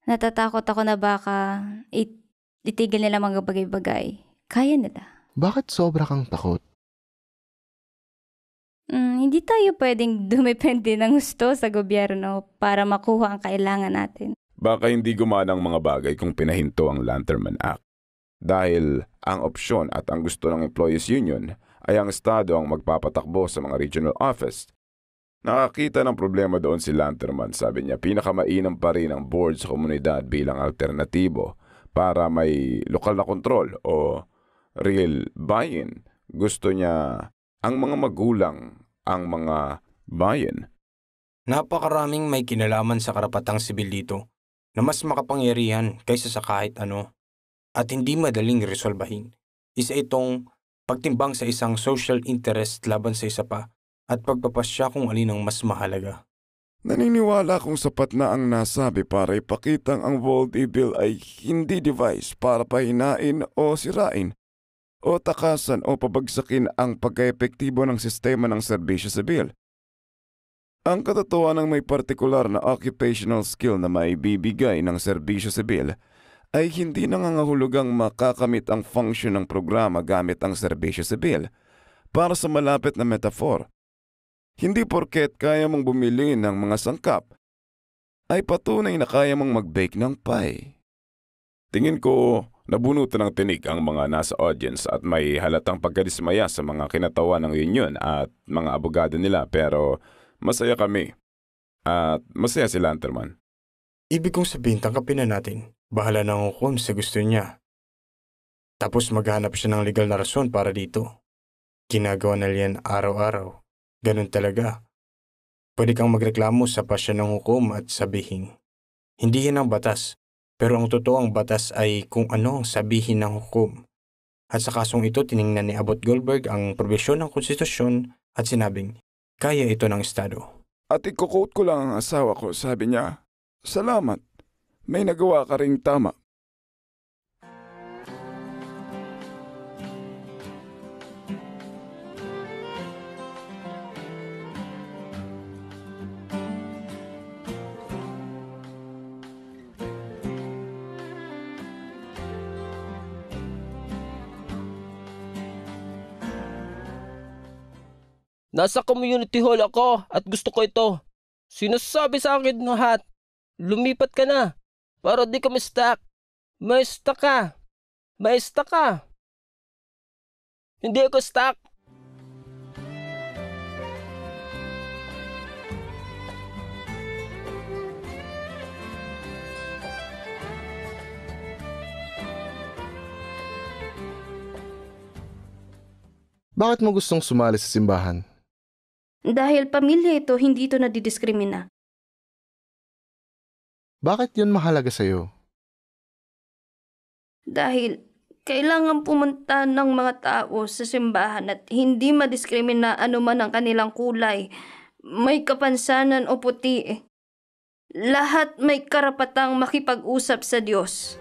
natatakot ako na baka itigil nila mga bagay-bagay. Kaya nila. Bakit sobra kang takot? Hindi tayo pwedeng dumepende ng gusto sa gobyerno para makuha ang kailangan natin. Baka hindi gumana ang mga bagay kung pinahinto ang Lanterman Act. Dahil ang opsyon at ang gusto ng Employees Union ay ang estado ang magpapatakbo sa mga regional office. Nakakita ng problema doon si Lanterman. Sabi niya, pinakamainam pa rin ang board sa komunidad bilang alternatibo para may lokal na kontrol o real buy-in. Gusto niya ang mga magulang, ang mga buy-in. Napakaraming may kinalaman sa karapatang sibil dito na mas makapangyarihan kaysa sa kahit ano at hindi madaling resolbahin. Isa itong pagtimbang sa isang social interest laban sa isa pa at pagpapasya kung alin ang mas mahalaga. Naniniwala kong sapat na ang nasabi para ipakitang ang Voldy Bill ay hindi device para pahinain o sirain o takasan o pabagsakin ang pagka-epektibo ng sistema ng serbisyo sibil. Ang katotohanan ng may partikular na occupational skill na maibibigay ng serbisyo sibil ay hindi nangangahulugang makakamit ang function ng programa gamit ang serbisyo sibil. Para sa malapit na metaphor, hindi porket kaya mong bumili ng mga sangkap, ay patunay na kaya mong mag-bake ng pie. Tingin ko, nabunutan ng tinig ang mga nasa audience at may halatang pagkadismaya sa mga kinatawa ng union at mga abogado nila pero masaya kami. At masaya si Lanterman. Ibig kong sabihin, tangkapin na natin. Bahala na ang hukom sa gusto niya. Tapos maghanap siya ng legal na rason para dito. Ginagawa na yan araw-araw. Ganun talaga. Pwede kang magreklamo sa pasya ng hukom at sabihin, hindi yan ang batas. Pero ang totoong batas ay kung ano ang sabihin ng hukom. At sa kasong ito, tiningnan ni Abbott Goldberg ang probisyon ng konstitusyon at sinabing, kaya ito ng Estado. At iko-quote ko lang ang asawa ko, sabi niya, "Salamat, may nagawa ka ring tama." Nasa community hall ako at gusto ko ito. Sinasabi sa akin lahat, lumipat ka na para di ka ma-stuck. Ma-stuck ka. Ma-stuck ka. Hindi ako stuck. Bakit mo gustong sumali sa simbahan? Dahil pamilya ito, hindi ito nadidiskrimina. Bakit yun mahalaga sa'yo? Dahil kailangan pumunta ng mga tao sa simbahan at hindi madiskrimina anuman ang kanilang kulay, may kapansanan o puti. Lahat may karapatang makipag-usap sa Diyos.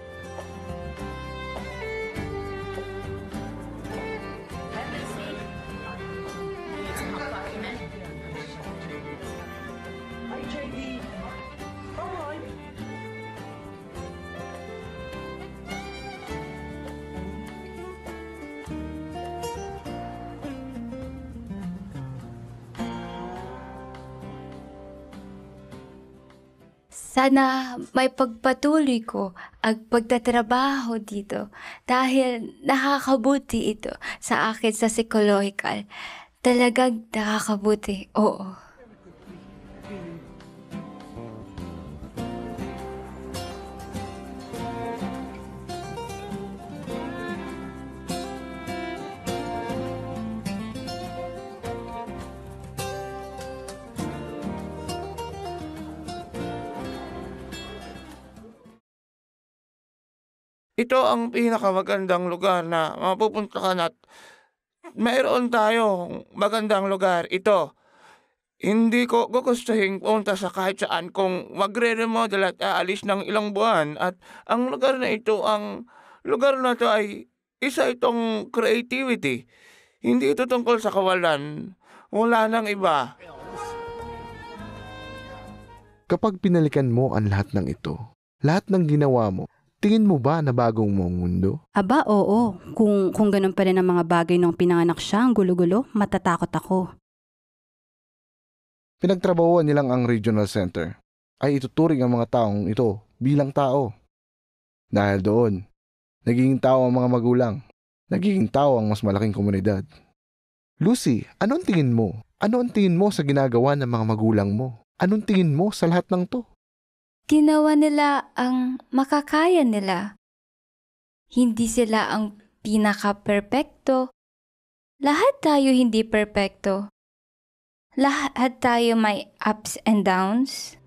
Sana may pagpatuloy ko ang pagtatrabaho dito dahil nakakabuti ito sa akin sa psychological. Talagang nakakabuti, oo. Ito ang pinakamagandang lugar na mapupuntahan at mayroon tayong magandang lugar. Ito, hindi ko gugustuhin punta sa kahit saan kung magre-remodel at aalis ng ilang buwan. At ang lugar na ito, ang lugar na ito ay isa itong creativity. Hindi ito tungkol sa kawalan. Wala nang iba. Kapag pinalikan mo ang lahat ng ito, lahat ng ginawa mo, tingin mo ba na bagong mong mundo? Aba, oo. Kung ganun pa rin ang mga bagay nung pinanganak siya, ang gulo-gulo, matatakot ako. Pinagtrabahuan nilang ang regional center ay ituturing ang mga taong ito bilang tao. Dahil doon, nagiging tao ang mga magulang. Nagiging tao ang mas malaking komunidad. Lucy, anong tingin mo? Ano ang tingin mo sa ginagawa ng mga magulang mo? Anong tingin mo sa lahat ng to? Ginawa nila ang makakaya nila. Hindi sila ang pinaka-perpekto. Lahat tayo hindi perpekto. Lahat tayo may ups and downs.